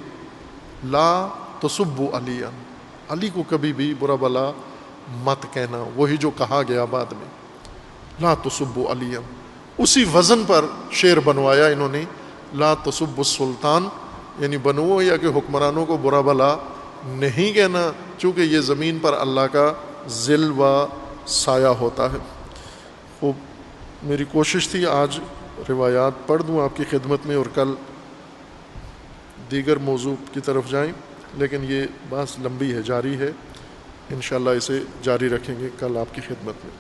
لا تسب علیا، علی کو کبھی بھی برا بلا مت کہنا. وہی جو کہا گیا بعد میں لا تسب علیا. اسی وزن پر شعر بنوایا انہوں نے، لا تسب السلطان، یعنی بنو یا کہ حکمرانوں کو برا بلا نہیں کہنا چونکہ یہ زمین پر اللہ کا ذل و سایہ ہوتا ہے. خوب میری کوشش تھی آج روایات پڑھ دوں آپ کی خدمت میں اور کل دیگر موضوع کی طرف جائیں، لیکن یہ بات لمبی ہے، جاری ہے، انشاءاللہ اسے جاری رکھیں گے کل آپ کی خدمت میں.